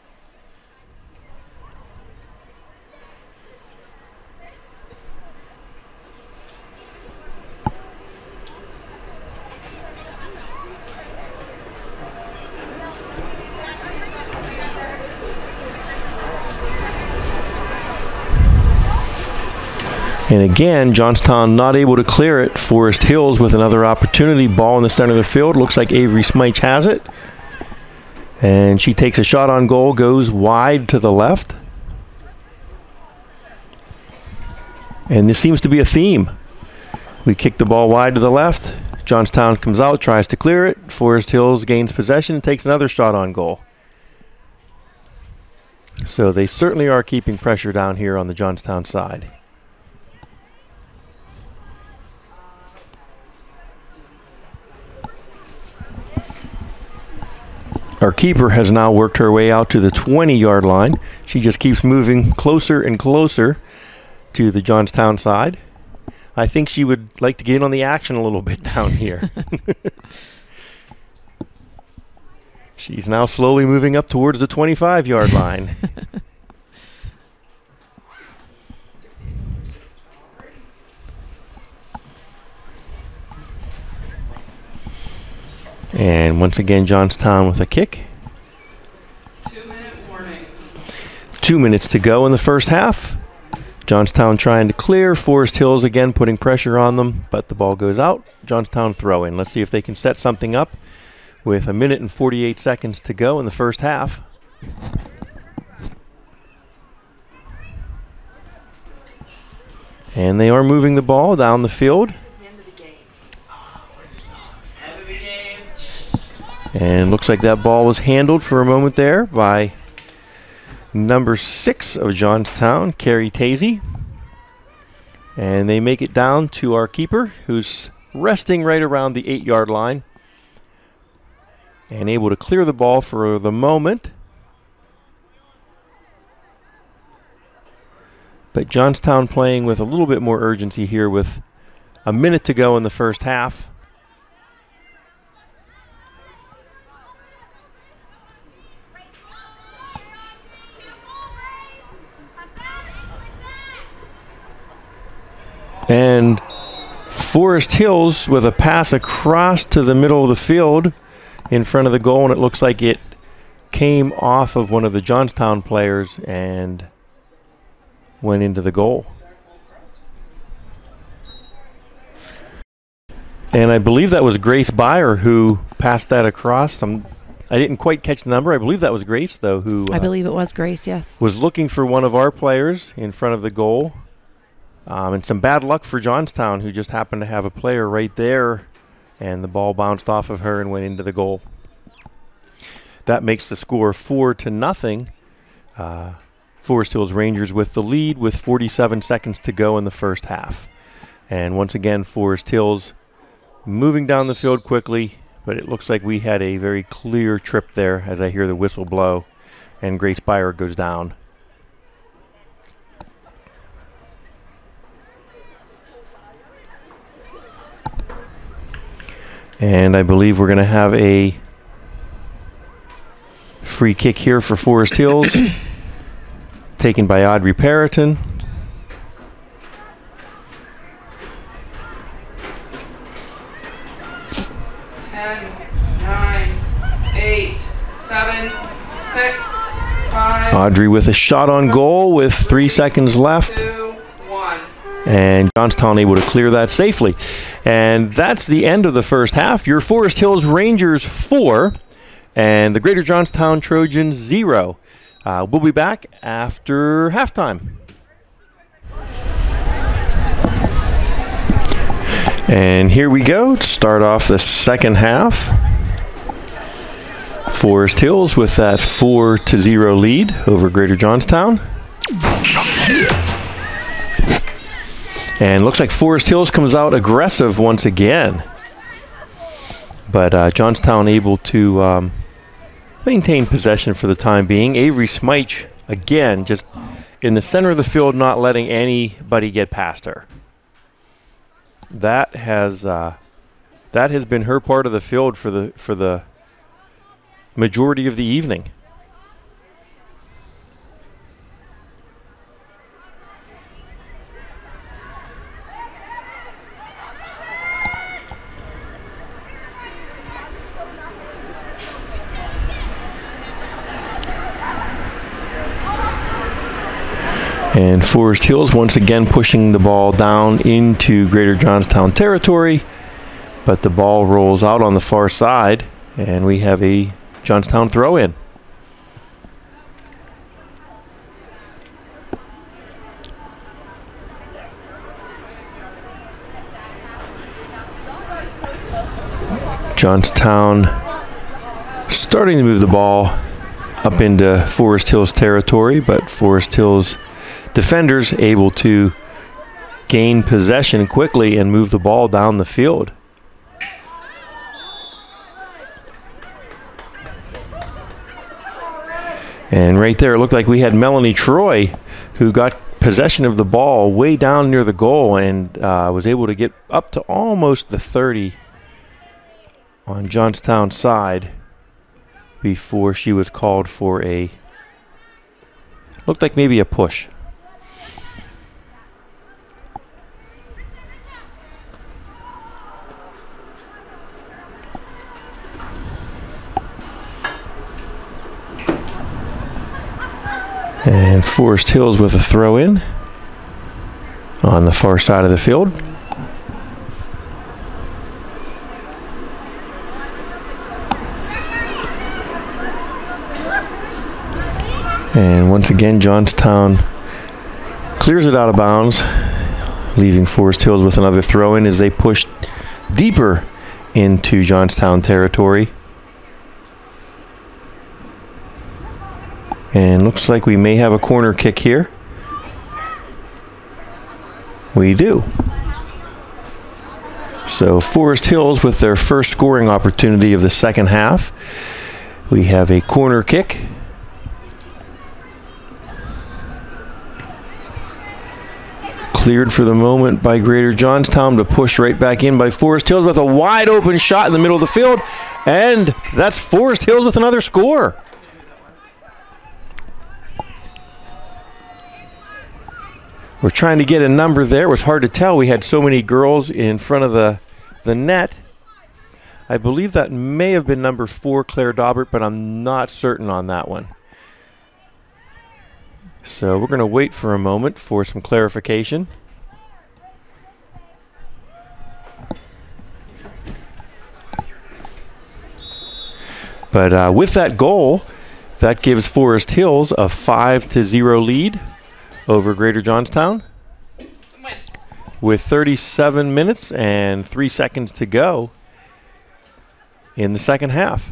And again, Johnstown not able to clear it. Forest Hills with another opportunity. Ball in the center of the field. Looks like Avery Smythe has it. And she takes a shot on goal, goes wide to the left. And this seems to be a theme. We kick the ball wide to the left. Johnstown comes out, tries to clear it. Forest Hills gains possession, takes another shot on goal. So they certainly are keeping pressure down here on the Johnstown side. Our keeper has now worked her way out to the 20-yard line. She just keeps moving closer and closer to the Johnstown side. I think she would like to get in on the action a little bit down here. She's now slowly moving up towards the 25-yard line. And once again, Johnstown with a kick. 2-minute warning. 2 minutes to go in the first half. Johnstown trying to clear. Forest Hills again putting pressure on them, but the ball goes out. Johnstown throw in. Let's see if they can set something up with 1 minute and 48 seconds to go in the first half. And they are moving the ball down the field. And looks like that ball was handled for a moment there by number 6 of Johnstown, Carrie Tazy. And they make it down to our keeper, who's resting right around the 8-yard line and able to clear the ball for the moment. But Johnstown playing with a little bit more urgency here with 1 minute to go in the first half. And Forest Hills with a pass across to the middle of the field in front of the goal, and it looks like it came off of one of the Johnstown players and went into the goal. And I believe that was Grace Byer who passed that across. I didn't quite catch the number. I believe that was Grace, though, who I believe it was Grace, yes. was looking for one of our players in front of the goal. And some bad luck for Johnstown, who just happened to have a player right there, and the ball bounced off of her and went into the goal. That makes the score 4-0. Forest Hills Rangers with the lead with 47 seconds to go in the first half. And once again, Forest Hills moving down the field quickly, but it looks like we had a very clear trip there as I hear the whistle blow, and Grace Byer goes down. And I believe we're going to have a free kick here for Forest Hills, taken by Audrey Perriton. Audrey with a shot on goal with 3 seconds left. 2, 1. And Johnstown able to clear that safely. And that's the end of the first half. Your Forest Hills Rangers 4 and the Greater Johnstown Trojans 0. We'll be back after halftime. And here we go to start off the second half. Forest Hills with that 4-0 lead over Greater Johnstown. And looks like Forest Hills comes out aggressive once again. But Johnstown able to maintain possession for the time being. Avery Smyche, again, just in the center of the field, not letting anybody get past her. That has been her part of the field for the majority of the evening. And Forest Hills once again pushing the ball down into Greater Johnstown territory, but the ball rolls out on the far side, and we have a Johnstown throw in. Johnstown starting to move the ball up into Forest Hills territory, but Forest Hills defenders able to gain possession quickly and move the ball down the field. And right there, it looked like we had Melanie Troy, who got possession of the ball way down near the goal and was able to get up to almost the 30 on Johnstown's side before she was called for a, looked like maybe a push. And Forest Hills with a throw in on the far side of the field. And once again, Johnstown clears it out of bounds, leaving Forest Hills with another throw in as they push deeper into Johnstown territory. And looks like we may have a corner kick here. We do. So Forest Hills with their first scoring opportunity of the second half. We have a corner kick. Cleared for the moment by Greater Johnstown, to push right back in by Forest Hills with a wide open shot in the middle of the field. And that's Forest Hills with another score. We're trying to get a number there. It was hard to tell. We had so many girls in front of the net. I believe that may have been number 4, Claire Daubert, but I'm not certain on that one. So we're going to wait for a moment for some clarification. But with that goal, that gives Forest Hills a 5-0 lead over Greater Johnstown with 37 minutes and 3 seconds to go in the second half.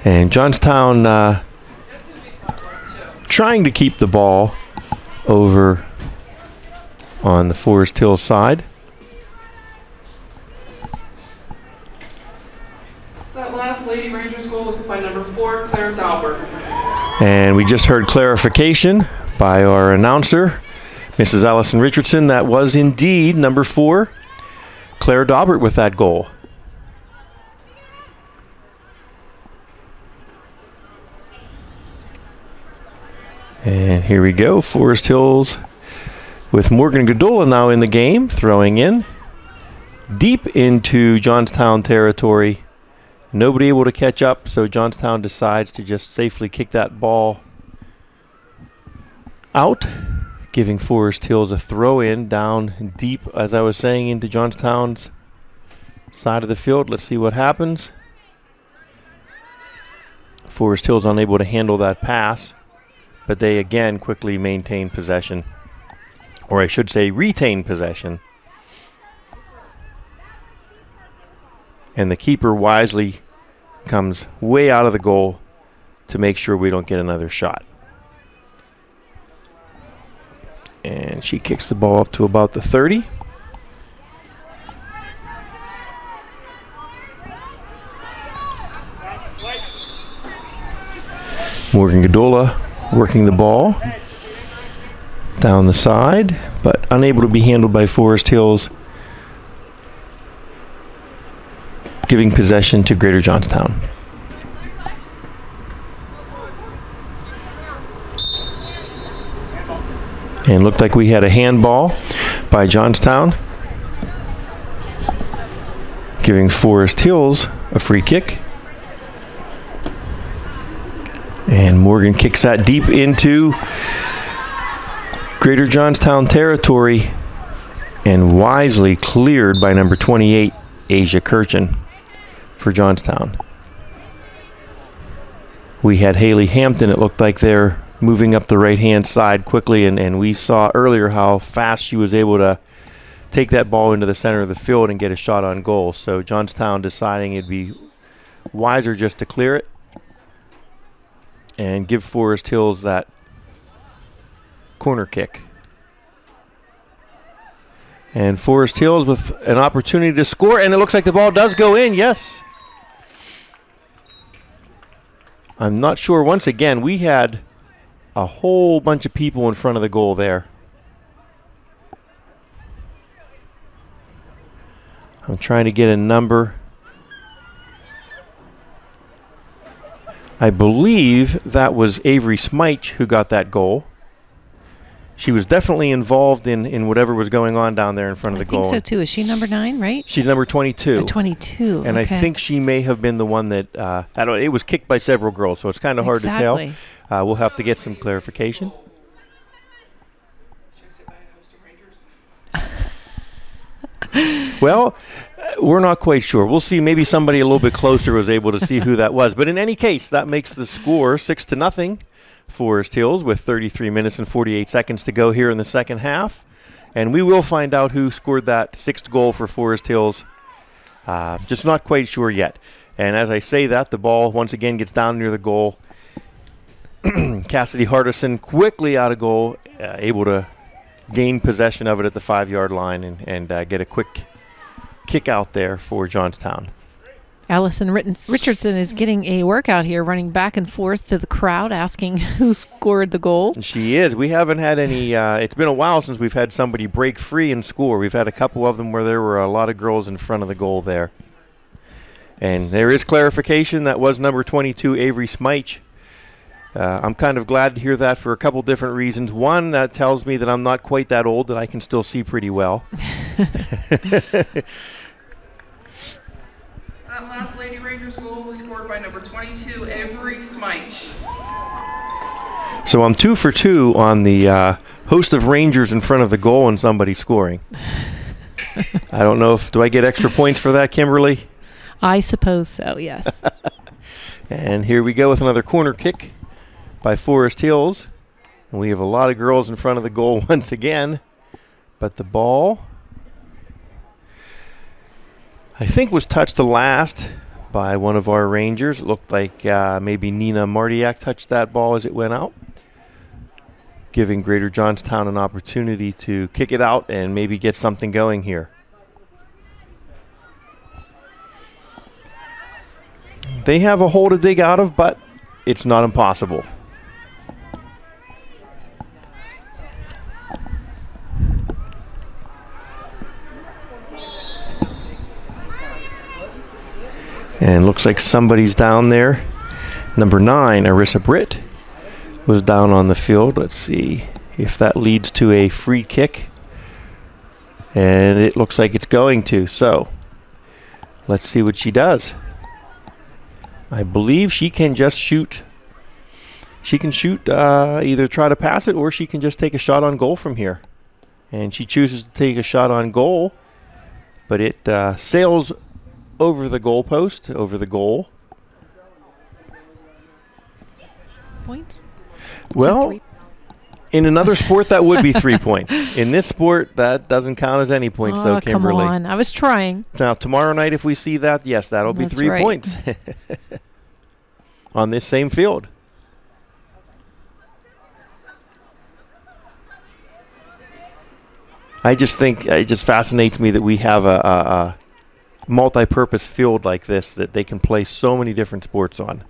And Johnstown trying to keep the ball over on the Forest Hills side. That last Lady Rangers goal was by number 4, Claire Daubert. And we just heard clarification by our announcer, Mrs. Allison Richardson. That was indeed number 4, Claire Daubert, with that goal. And here we go, Forest Hills with Morgan Godola now in the game, throwing in deep into Johnstown territory. Nobody able to catch up, so Johnstown decides to just safely kick that ball out, giving Forest Hills a throw in down deep, as I was saying, into Johnstown's side of the field. Let's see what happens. Forest Hills unable to handle that pass, but they again quickly maintain possession, or I should say retain possession. And the keeper wisely comes way out of the goal to make sure we don't get another shot. And she kicks the ball up to about the 30. Morgan Godola working the ball down the side, but unable to be handled by Forest Hills, giving possession to Greater Johnstown. And looked like we had a handball by Johnstown, giving Forest Hills a free kick. And Morgan kicks that deep into Greater Johnstown territory and wisely cleared by number 28, Asia Kirchen, for Johnstown. We had Haley Hampton, it looked like they're moving up the right-hand side quickly, and we saw earlier how fast she was able to take that ball into the center of the field and get a shot on goal. So Johnstown deciding it'd be wiser just to clear it and give Forest Hills that corner kick. And Forest Hills with an opportunity to score, and it looks like the ball does go in, yes. I'm not sure. Once again, we had a whole bunch of people in front of the goal there. I'm trying to get a number. I believe that was Avery Smyche who got that goal. She was definitely involved in whatever was going on down there in front of the goal. I think so too. Is she number 9, right? She's number 22. 22. And okay. I think she may have been the one that, I don't know, it was kicked by several girls, so it's kind of hard to tell. We'll have to get some clarification. Well, we're not quite sure. We'll see. Maybe somebody a little bit closer was able to see who that was. But in any case, that makes the score 6-0 Forest Hills with 33 minutes and 48 seconds to go here in the second half. And we will find out who scored that 6th goal for Forest Hills. Just not quite sure yet. And as I say that, the ball once again gets down near the goal. Cassidy Hardison quickly out of goal, able to gain possession of it at the 5-yard line and get a quick kick out there for Johnstown. Allison Richardson is getting a workout here, running back and forth to the crowd, asking who scored the goal. She is. We haven't had any, it's been a while since we've had somebody break free and score. We've had a couple of them where there were a lot of girls in front of the goal there. And there is clarification. That was number 22, Avery Smyche. I'm kind of glad to hear that for a couple different reasons. One, that tells me that I'm not quite that old, that I can still see pretty well. That last Lady Rangers goal was scored by number 22, Avery Smyche. So I'm 2 for 2 on the host of Rangers in front of the goal and somebody scoring. I don't know if, do I get extra points for that, Kimberly? I suppose so, yes. And here we go with another corner kick by Forest Hills. And we have a lot of girls in front of the goal once again. But the ball, I think, was touched to last by one of our Rangers. It looked like maybe Nina Martiak touched that ball as it went out, giving Greater Johnstown an opportunity to kick it out and maybe get something going here. They have a hole to dig out of, but it's not impossible. And looks like somebody's down there. Number 9, Arissa Britt, was down on the field. Let's see if that leads to a free kick. And it looks like it's going to. So let's see what she does. I believe she can just shoot. She can shoot, either try to pass it or she can just take a shot on goal from here. And she chooses to take a shot on goal, but it sails over the goalpost, over the goal. Points? Well, in another sport, that would be 3 points. In this sport, that doesn't count as any points, though, Kimberly. Come on. I was trying. Now, tomorrow night, if we see that, yes, that'll be That's 3 right. points on this same field. I just think it just fascinates me that we have a multi-purpose field like this that they can play so many different sports on.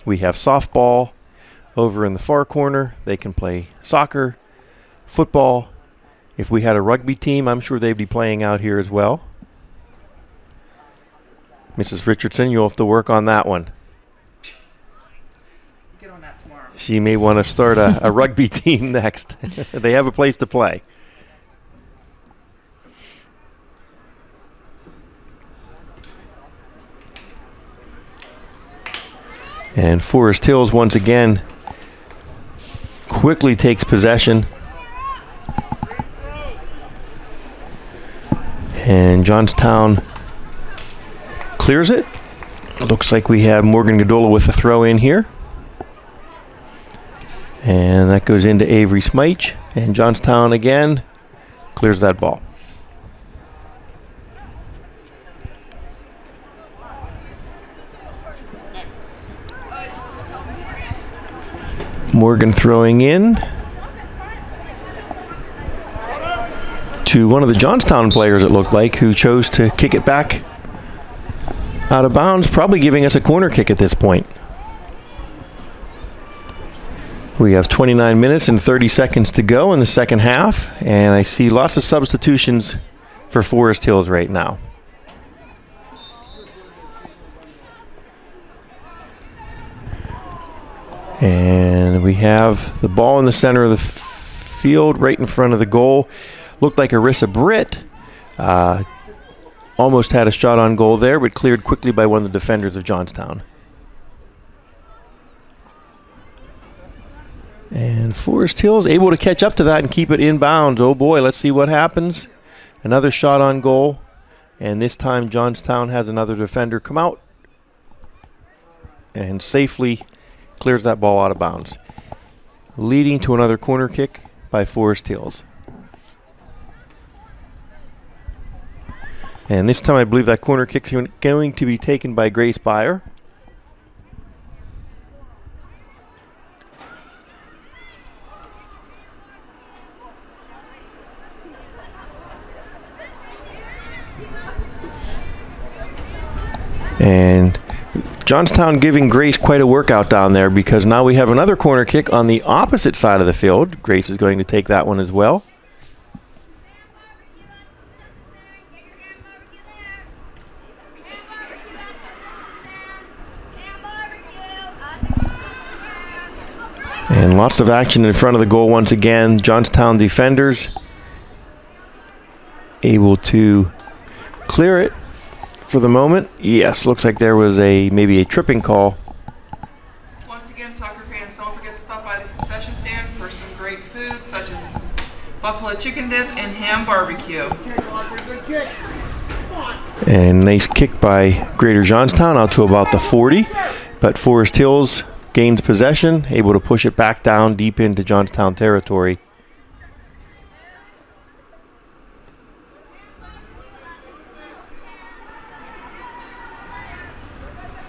We have softball over in the far corner. They can play soccer, football. If we had a rugby team, I'm sure they'd be playing out here as well. Mrs. Richardson, you'll have to work on that one. Get on that tomorrow. She may want to start a rugby team next. They have a place to play. And Forest Hills once again quickly takes possession. And Johnstown clears it. Looks like we have Morgan Godola with a throw in here. And that goes into Avery Smyche. And Johnstown again clears that ball. Morgan throwing in to one of the Johnstown players, it looked like, who chose to kick it back out of bounds, probably giving us a corner kick at this point. We have 29 minutes and 30 seconds to go in the second half, and I see lots of substitutions for Forest Hills right now. And we have the ball in the center of the field, right in front of the goal. Looked like Arissa Britt almost had a shot on goal there, but cleared quickly by one of the defenders of Johnstown. And Forest Hills able to catch up to that and keep it inbounds. Oh boy, let's see what happens. Another shot on goal. And this time Johnstown has another defender come out and safely clears that ball out of bounds, leading to another corner kick by Forest Hills. And this time I believe that corner kick's going to be taken by Grace Byer. And Johnstown giving Grace quite a workout down there, because now we have another corner kick on the opposite side of the field. Grace is going to take that one as well. And lots of action in front of the goal once again. Johnstown defenders able to clear it for the moment. Yes, looks like there was maybe a tripping call. Once again, soccer fans, don't forget to stop by the concession stand for some great food, such as buffalo chicken dip and ham barbecue. And nice kick by Greater Johnstown out to about the 40. But Forest Hills gains possession, able to push it back down deep into Johnstown territory.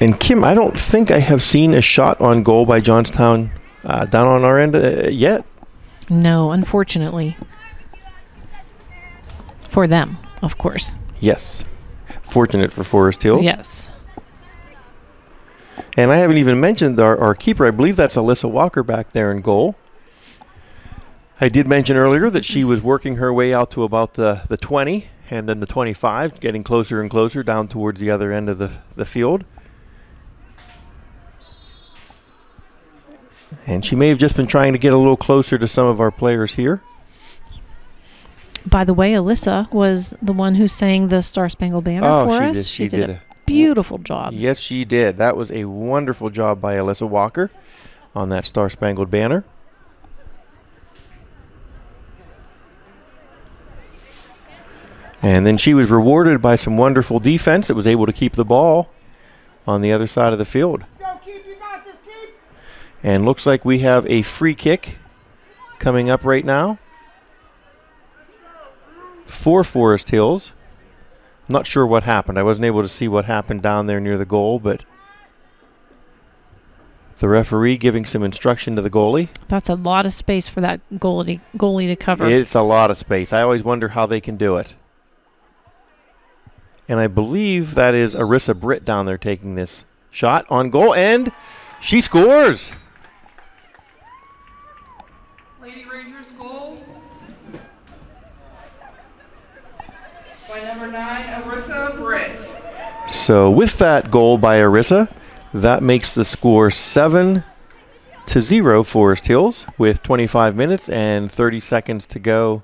And Kim, I don't think I have seen a shot on goal by Johnstown down on our end yet. No, unfortunately. For them, of course. Yes. Fortunate for Forest Hills. Yes. And I haven't even mentioned our keeper. I believe that's Alyssa Walker back there in goal. I did mention earlier that she was working her way out to about the 20 And then the 25 getting closer and closer down towards the other end of the field. And she may have just been trying to get a little closer to some of our players here. By the way, Alyssa was the one who sang the Star Spangled Banner for us. She did a beautiful job. Yes, she did. That was a wonderful job by Alyssa Walker on that Star Spangled Banner. And then she was rewarded by some wonderful defense that was able to keep the ball on the other side of the field. Go, keep, you got this, keep. And looks like we have a free kick coming up right now for Forest Hills. Not sure what happened. I wasn't able to see what happened down there near the goal, but the referee giving some instruction to the goalie. That's a lot of space for that goalie to cover. It's a lot of space. I always wonder how they can do it. And I believe that is Arissa Britt down there taking this shot on goal, and she scores. Lady Rangers goal by number 9, Arissa Britt. So with that goal by Arissa, that makes the score 7-0 Forest Hills with 25 minutes and 30 seconds to go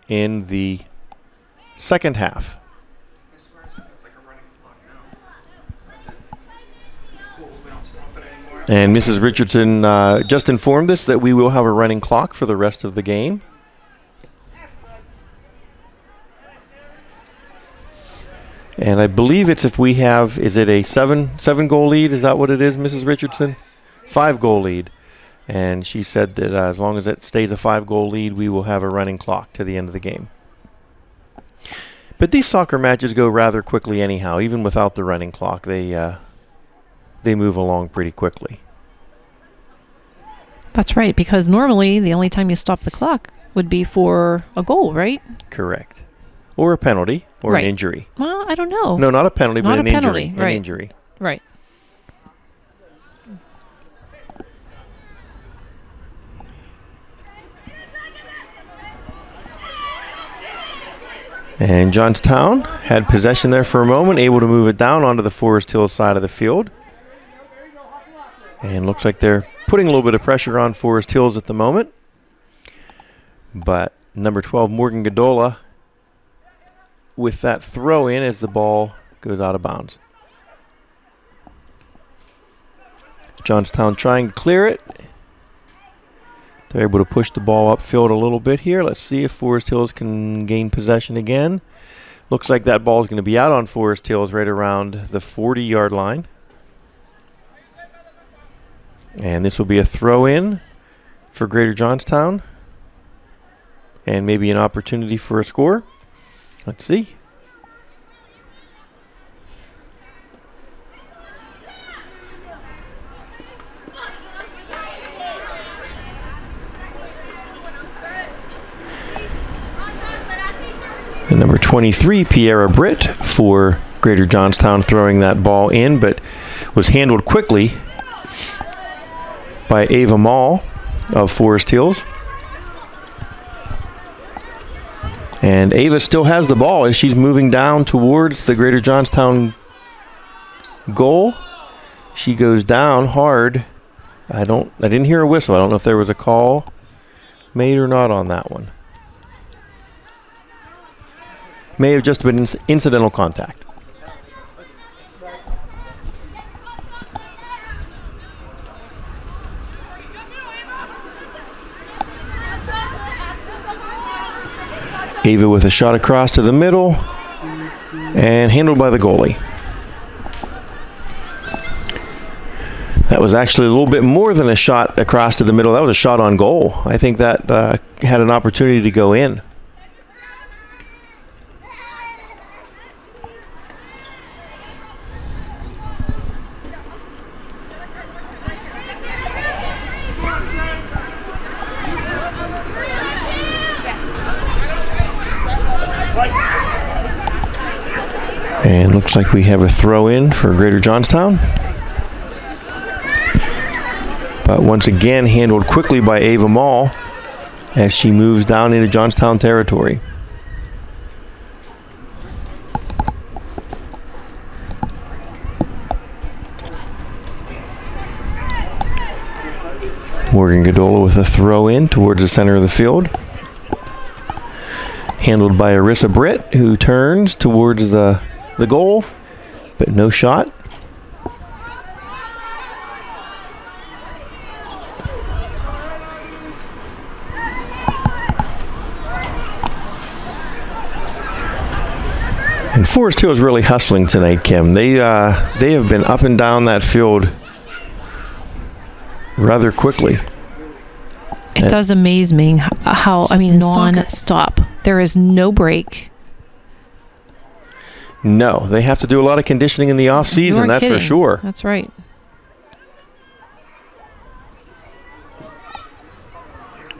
in the second half. And Mrs. Richardson just informed us that we will have a running clock for the rest of the game. And I believe it's if we have, is it a seven goal lead? Is that what it is, Mrs. Richardson? 5-goal lead. And she said that as long as it stays a 5-goal lead, we will have a running clock to the end of the game. But these soccer matches go rather quickly anyhow, even without the running clock. They move along pretty quickly. That's right, because normally the only time you stop the clock would be for a goal, right? Correct. Or a penalty or Right. an injury. Well, I don't know. No, not a penalty, Not but a an penalty, injury. right. An injury. Right. And Johnstown had possession there for a moment, able to move it down onto the Forest Hills side of the field. And looks like they're putting a little bit of pressure on Forest Hills at the moment. But number 12, Morgan Godola, with that throw in as the ball goes out of bounds. Johnstown trying to clear it. They're able to push the ball upfield a little bit here. Let's see if Forest Hills can gain possession again. Looks like that ball is going to be out on Forest Hills right around the 40-yard line. And this will be a throw-in for Greater Johnstown. And maybe an opportunity for a score. Let's see. And number 23, Piera Britt for Greater Johnstown, throwing that ball in, but was handled quickly by Ava Mall of Forest Hills. And Ava still has the ball as she's moving down towards the Greater Johnstown goal. She goes down hard. I didn't hear a whistle. I don't know if there was a call made or not on that one. May have just been incidental contact. Ava with a shot across to the middle and handled by the goalie. That was actually a little bit more than a shot across to the middle. That was a shot on goal. I think that had an opportunity to go in. And looks like we have a throw in for Greater Johnstown. But once again handled quickly by Ava Mall as she moves down into Johnstown territory. Morgan Godola with a throw in towards the center of the field. Handled by Arissa Britt, who turns towards the goal, but no shot. And Forest Hill is really hustling tonight, Kim. They have been up and down that field rather quickly. It does amaze me how, I mean, non-stop. There is no break. No, they have to do a lot of conditioning in the off season, that's for sure. That's right.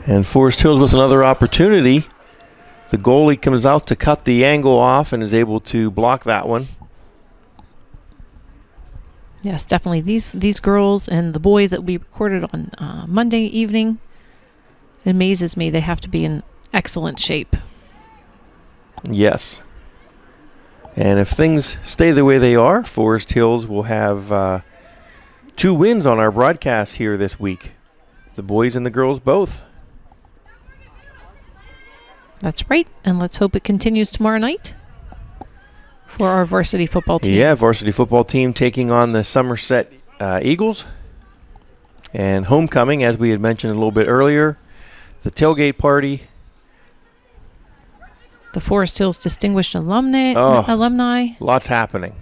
And Forest Hills with another opportunity. The goalie comes out to cut the angle off and is able to block that one. Yes, definitely. These girls and the boys that we recorded on Monday evening, it amazes me. They have to be in excellent shape. Yes. And if things stay the way they are, Forest Hills will have 2 wins on our broadcast here this week. The boys and the girls both. That's right. And let's hope it continues tomorrow night for our varsity football team. Yeah, varsity football team taking on the Somerset Eagles. And homecoming, as we had mentioned a little bit earlier, the tailgate party. The Forest Hills Distinguished Alumni. Lots happening.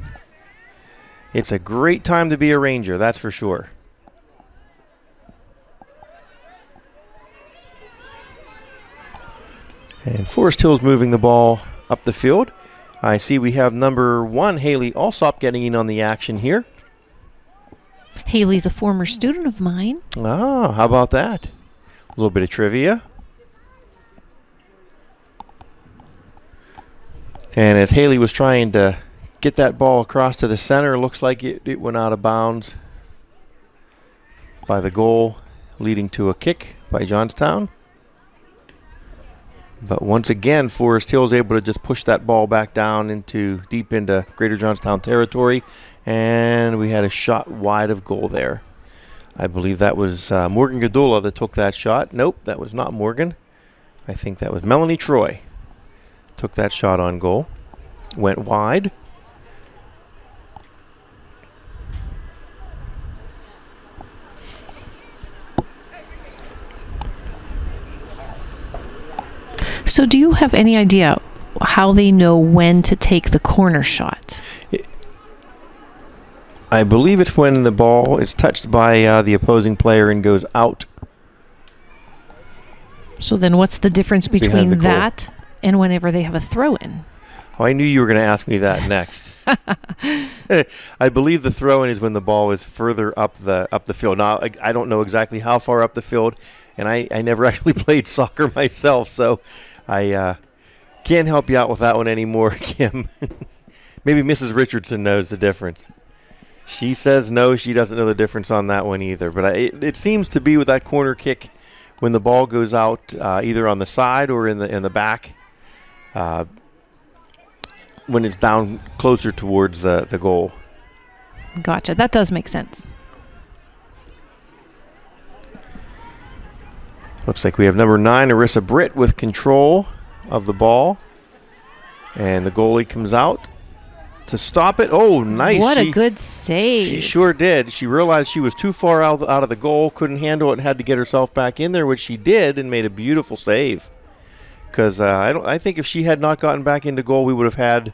It's a great time to be a Ranger, that's for sure. And Forest Hills moving the ball up the field. I see we have number 1, Haley Alsop, getting in on the action here. Haley's a former student of mine. Oh, how about that? A little bit of trivia. And as Haley was trying to get that ball across to the center, it looks like it went out of bounds by the goal, leading to a kick by Johnstown. But once again, Forest Hill is able to just push that ball back down deep into Greater Johnstown territory. And we had a shot wide of goal there. I believe that was Morgan Godola that took that shot. Nope, that was not Morgan. I think that was Melanie Troy. Took that shot on goal. Went wide. So do you have any idea how they know when to take the corner shot? I believe it's when the ball is touched by the opposing player and goes out. So then what's the difference between that and whenever they have a throw-in? Oh, I knew you were going to ask me that next. I believe the throw-in is when the ball is further up the field. Now, I don't know exactly how far up the field, and I never actually played soccer myself, so I can't help you out with that one anymore, Kim. Maybe Mrs. Richardson knows the difference. She says no, she doesn't know the difference on that one either. But it seems to be with that corner kick when the ball goes out either on the side or in the back when it's down closer towards the goal. Gotcha. That does make sense. Looks like we have number 9, Arissa Britt, with control of the ball. And the goalie comes out to stop it. Oh, nice. What a good save. She sure did. She realized she was too far out of the goal, couldn't handle it, and had to get herself back in there, which she did, and made a beautiful save. Because I think if she had not gotten back into goal, we would have had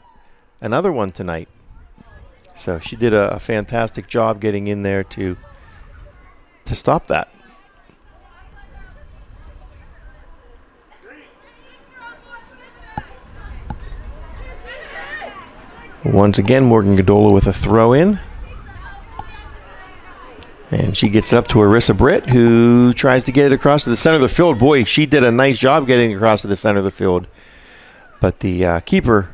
another one tonight. So she did a fantastic job getting in there to stop that. Once again, Morgan Godola with a throw-in. And she gets it up to Arissa Britt, who tries to get it across to the center of the field. Boy, she did a nice job getting across to the center of the field. But the keeper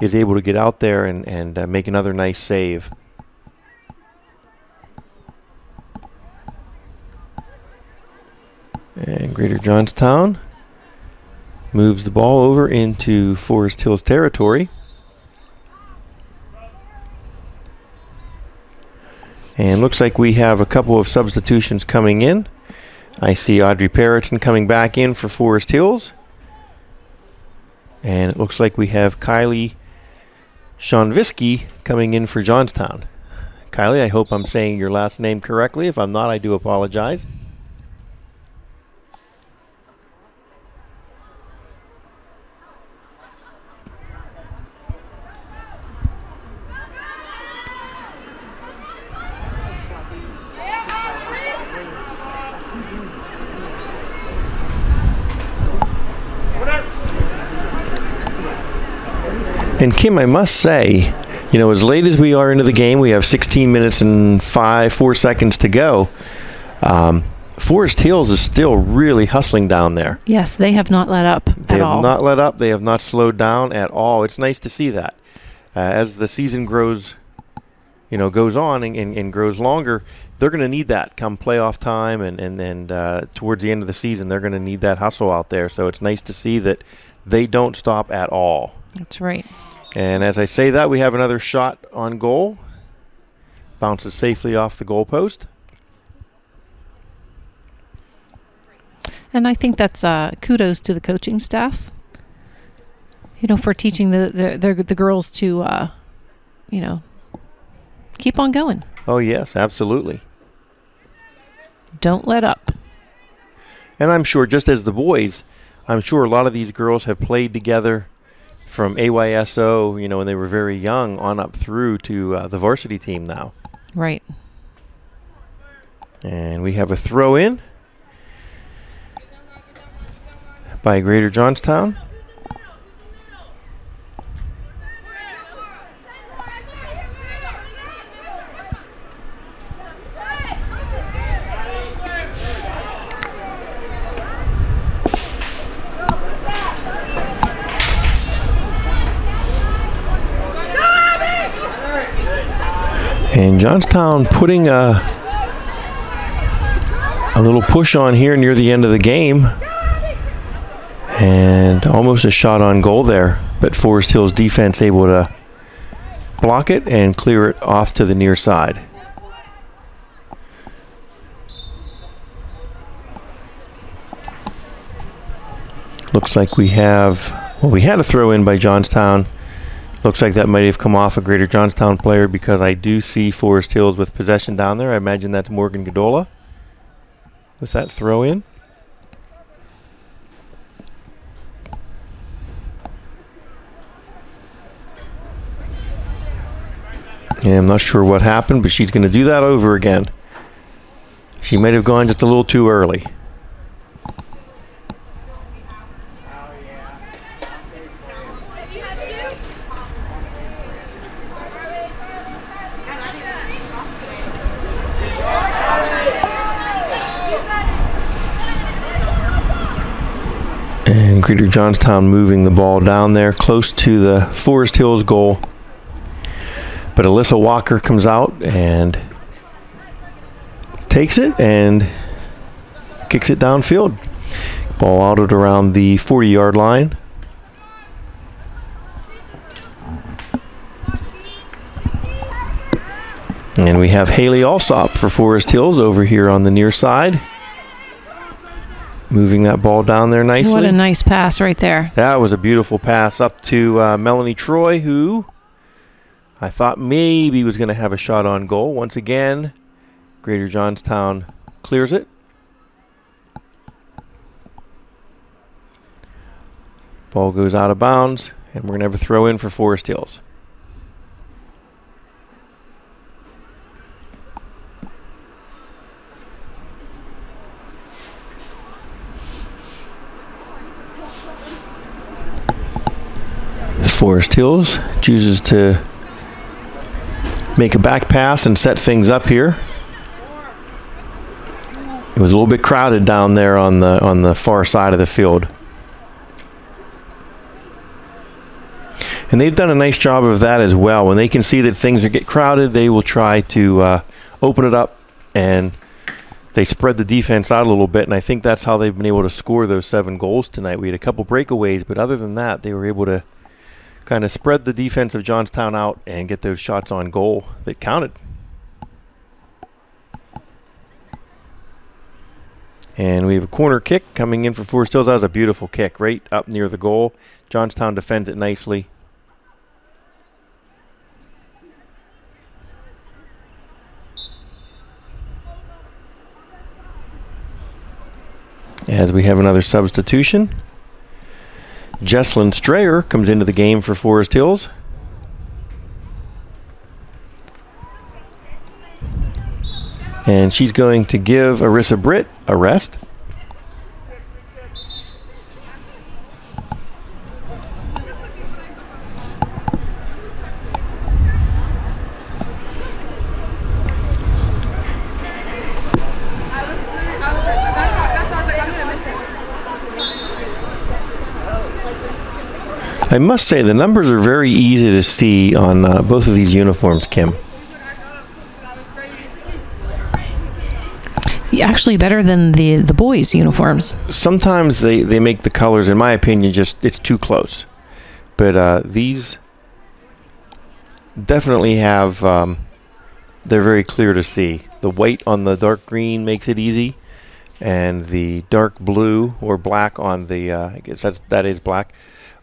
is able to get out there and make another nice save. And Greater Johnstown moves the ball over into Forest Hills territory. And looks like we have a couple of substitutions coming in. I see Audrey Perriton coming back in for Forest Hills. And it looks like we have Kylie Shonvisky coming in for Johnstown. Kylie, I hope I'm saying your last name correctly. If I'm not, I do apologize. And Kim, I must say, you know, as late as we are into the game, we have 16 minutes and 4 seconds to go. Forest Hills is still really hustling down there. Yes, they have not let up They at have all. not let up. They have not slowed down at all. It's nice to see that. As the season grows, you know, goes on and grows longer, they're going to need that come playoff time and towards the end of the season, they're going to need that hustle out there. So it's nice to see that they don't stop at all. That's right. And as I say that, we have another shot on goal. Bounces safely off the goalpost. And I think that's kudos to the coaching staff, you know, for teaching the girls to, you know, keep on going. Oh, yes, absolutely. Don't let up. And I'm sure, just as the boys, I'm sure a lot of these girls have played together from AYSO, you know, when they were very young on up through to the varsity team now. Right. And we have a throw in by Greater Johnstown. And Johnstown putting a little push on here near the end of the game. And almost a shot on goal there. But Forest Hills defense able to block it and clear it off to the near side. Looks like we have, well, we had a throw in by Johnstown. Looks like that might have come off a Greater Johnstown player because I do see Forest Hills with possession down there. I imagine that's Morgan Godola with that throw in. And I'm not sure what happened, but she's going to do that over again. She might have gone just a little too early. And Greater Johnstown moving the ball down there close to the Forest Hills goal. But Alyssa Walker comes out and takes it and kicks it downfield. Ball out at around the 40-yard line. And we have Haley Alsop for Forest Hills over here on the near side. Moving that ball down there nicely. What a nice pass right there. That was a beautiful pass up to Melanie Troy, who I thought maybe was going to have a shot on goal. Once again, Greater Johnstown clears it. Ball goes out of bounds, and we're going to have a throw in for Forest Hills. Forest Hills chooses to make a back pass and set things up here. It was a little bit crowded down there on the far side of the field. And they've done a nice job of that as well. When they can see that things are get crowded, they will try to open it up, and they spread the defense out a little bit, and I think that's how they've been able to score those 7 goals tonight. We had a couple breakaways, but other than that, they were able to kind of spread the defense of Johnstown out and get those shots on goal that counted. And we have a corner kick coming in for Forest Hills. That was a beautiful kick right up near the goal. Johnstown defends it nicely. As we have another substitution, Jesslyn Strayer comes into the game for Forest Hills. And she's going to give Arissa Britt a rest. I must say the numbers are very easy to see on both of these uniforms, Kim. Actually better than the boys' uniforms. Sometimes they make the colors, in my opinion, it's too close. But these definitely have, they're very clear to see. The white on the dark green makes it easy. And the dark blue or black on the, I guess that is black,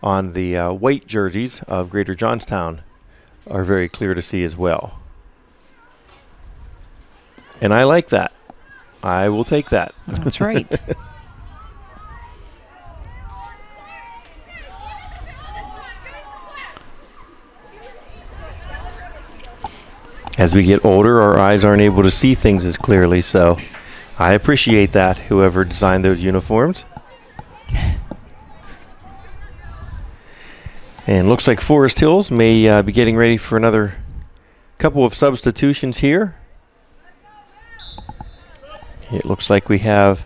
on the white jerseys of Greater Johnstown are very clear to see as well. And I like that. I will take that. That's right. As we get older, our eyes aren't able to see things as clearly, so I appreciate that, whoever designed those uniforms. And looks like Forest Hills may be getting ready for another couple of substitutions here. It looks like we have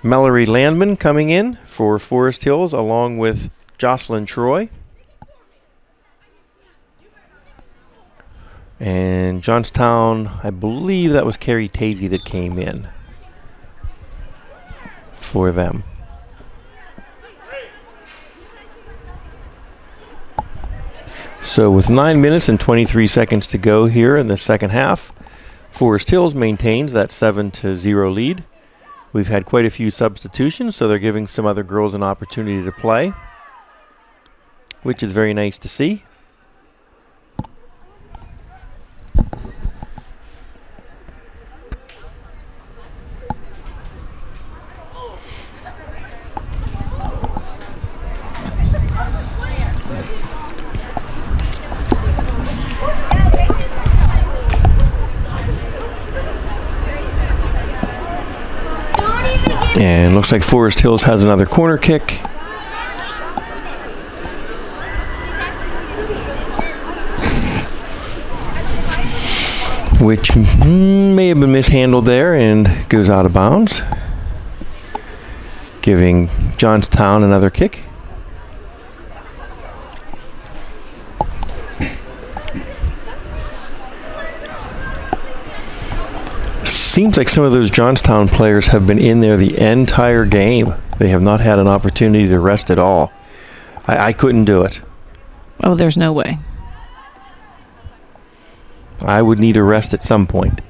Mallory Landman coming in for Forest Hills along with Jocelyn Troy. And Johnstown, I believe that was Carrie Tazy that came in for them. So with 9 minutes and 23 seconds to go here in the second half, Forest Hills maintains that 7-0 lead. We've had quite a few substitutions, so they're giving some other girls an opportunity to play, which is very nice to see. And looks like Forest Hills has another corner kick. Which may have been mishandled there and goes out of bounds, giving Johnstown another kick. Seems like some of those Johnstown players have been in there the entire game. They have not had an opportunity to rest at all. I couldn't do it. Oh, there's no way. I would need a rest at some point.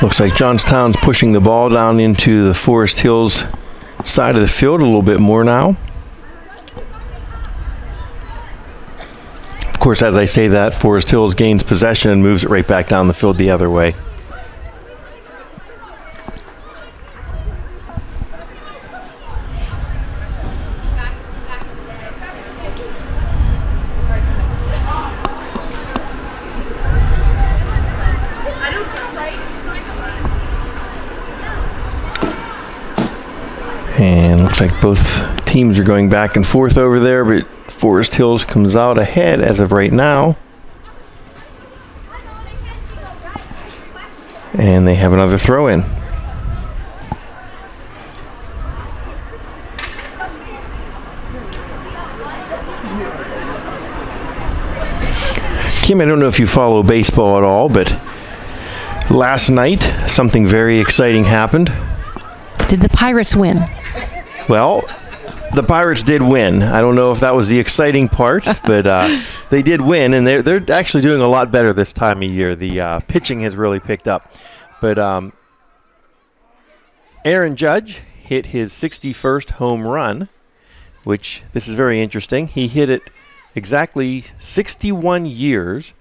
Looks like Johnstown's pushing the ball down into the Forest Hills side of the field a little bit more now. Of course, as I say that, Forest Hills gains possession and moves it right back down the field the other way. And looks like both teams are going back and forth over there, but Forest Hills comes out ahead as of right now. And they have another throw in. Kim, I don't know if you follow baseball at all, but last night something very exciting happened. Did the Pirates win? Well, the Pirates did win. I don't know if that was the exciting part, but they did win, and they're actually doing a lot better this time of year. The pitching has really picked up. But Aaron Judge hit his 61st home run, which this is very interesting. He hit it exactly 61 years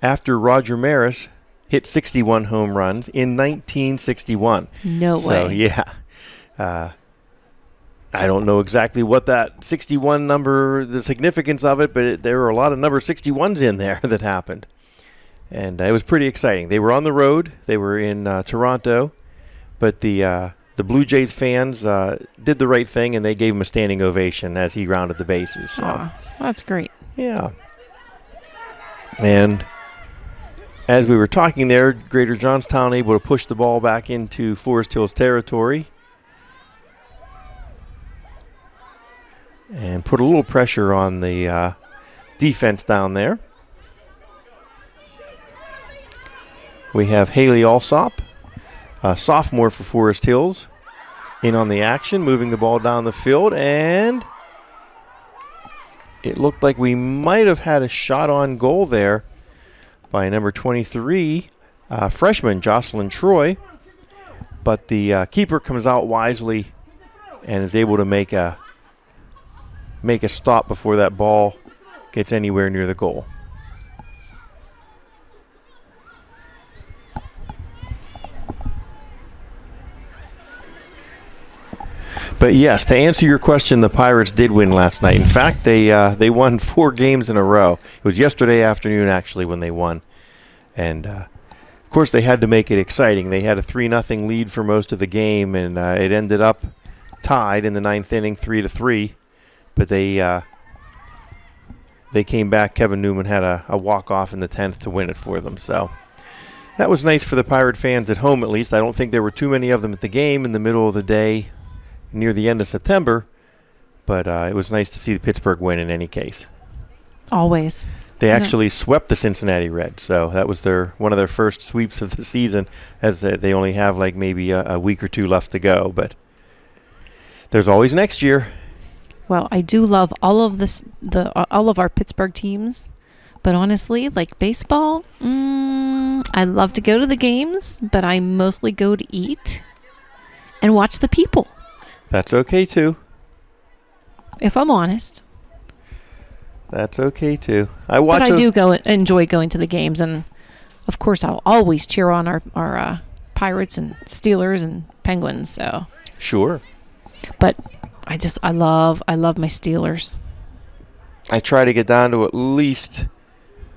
after Roger Maris hit 61 home runs in 1961. No way. So, yeah. I don't know exactly what that 61 number, the significance of it, but there were a lot of number 61s in there that happened. And it was pretty exciting. They were on the road. They were in Toronto, but the Blue Jays fans did the right thing, and they gave him a standing ovation as he rounded the bases. So. Aw, that's great. Yeah. And as we were talking there, Greater Johnstown able to push the ball back into Forest Hills territory and put a little pressure on the defense down there. We have Haley Alsop, a sophomore for Forest Hills, in on the action, moving the ball down the field, and it looked like we might have had a shot on goal there by number 23, freshman Jocelyn Troy, but the keeper comes out wisely and is able to make a stop before that ball gets anywhere near the goal. But yes, to answer your question, the Pirates did win last night. In fact, they won 4 games in a row. It was yesterday afternoon, actually, when they won. And, of course, they had to make it exciting. They had a 3-0 lead for most of the game, and it ended up tied in the 9th inning, 3-3. But they came back. Kevin Newman had a walk-off in the 10th to win it for them. So that was nice for the Pirate fans at home, at least. I don't think there were too many of them at the game in the middle of the day near the end of September, but it was nice to see the Pittsburgh win in any case. Always. They actually swept the Cincinnati Reds, so that was one of their first sweeps of the season, as they only have like maybe a week or two left to go, but there's always next year. Well, I do love all of all of our Pittsburgh teams, but honestly, like baseball, I love to go to the games, but I mostly go to eat and watch the people. That's okay, too. If I'm honest. That's okay, too. But I do enjoy going to the games, and, of course, I'll always cheer on our Pirates and Steelers and Penguins. So sure. But I love my Steelers. I try to get down to at least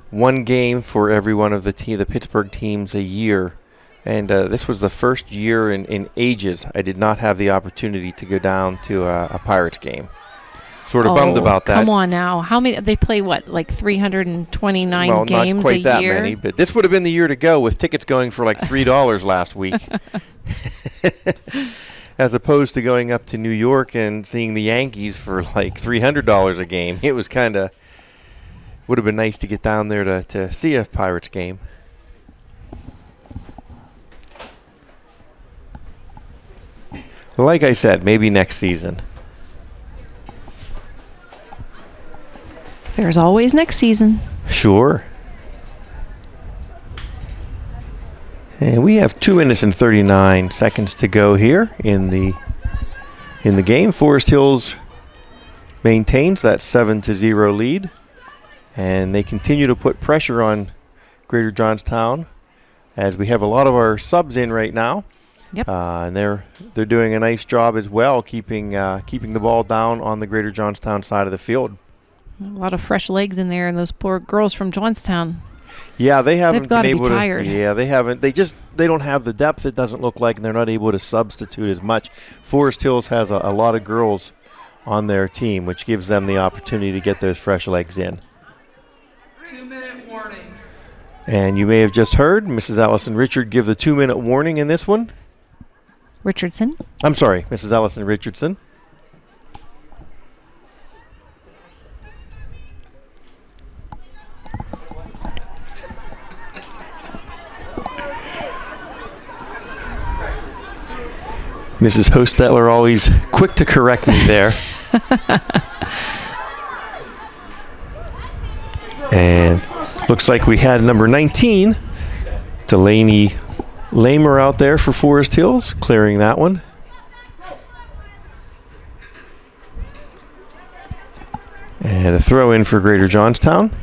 one game for every one of the Pittsburgh teams a year. And this was the first year in ages I did not have the opportunity to go down to a Pirates game. Sort of bummed about that. Come on now. How many? They play what, like 329 games a year? Well, not quite that many, but this would have been the year to go with tickets going for like $3 last week. As opposed to going up to New York and seeing the Yankees for like $300 a game. It was would have been nice to get down there to see a Pirates game. Like I said, maybe next season. There's always next season. Sure. And we have 2 minutes and 39 seconds to go here in the game. Forest Hills maintains that 7-0 lead, and they continue to put pressure on Greater Johnstown as we have a lot of our subs in right now. Yep. And they're doing a nice job as well, keeping the ball down on the Greater Johnstown side of the field. A lot of fresh legs in there, and those poor girls from Johnstown. Yeah, they haven't been able to. Tired. Yeah, they haven't. They don't have the depth. It doesn't look like, and they're not able to substitute as much. Forest Hills has a lot of girls on their team, which gives them the opportunity to get those fresh legs in. 2-minute warning. And you may have just heard Mrs. Allison Richard give the 2-minute warning in this one. Richardson. I'm sorry, Mrs. Allison Richardson. Mrs. Hostetler always quick to correct me there. And looks like we had number 19, Delaney Lamer, out there for Forest Hills, clearing that one. And a throw in for Greater Johnstown.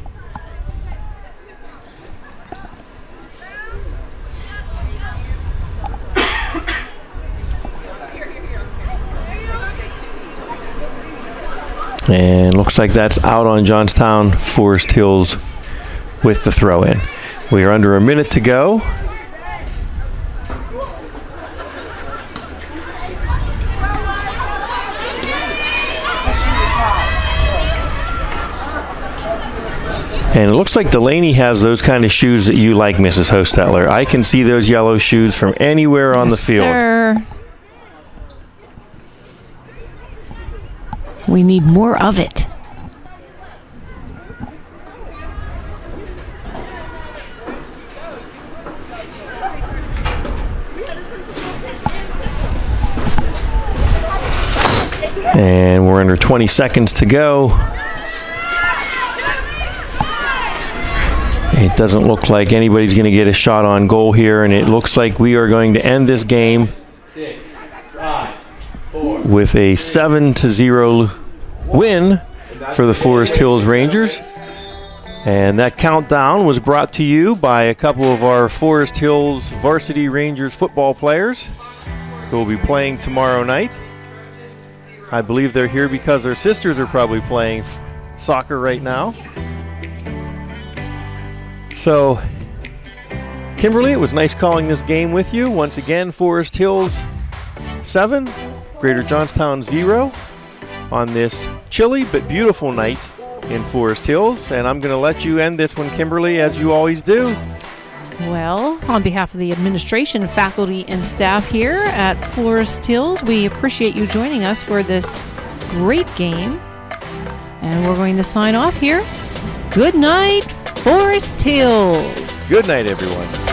And looks like that's out on Johnstown. Forest Hills with the throw in. We are under a minute to go. And it looks like Delaney has those kind of shoes that you like, Mrs. Hostetler. I can see those yellow shoes from anywhere on the field. Sir. We need more of it. And we're under 20 seconds to go. It doesn't look like anybody's going to get a shot on goal here, and it looks like we are going to end this game with a 7-0 win for the Forest Hills Rangers. And that countdown was brought to you by a couple of our Forest Hills Varsity Rangers football players who will be playing tomorrow night. I believe they're here because their sisters are probably playing soccer right now. So, Kimberly, it was nice calling this game with you. Once again, Forest Hills 7, Greater Johnstown 0 on this chilly but beautiful night in Forest Hills. And I'm going to let you end this one, Kimberly, as you always do. Well, on behalf of the administration, faculty, and staff here at Forest Hills, we appreciate you joining us for this great game. And we're going to sign off here. Good night, Forest Hills. Good night, everyone.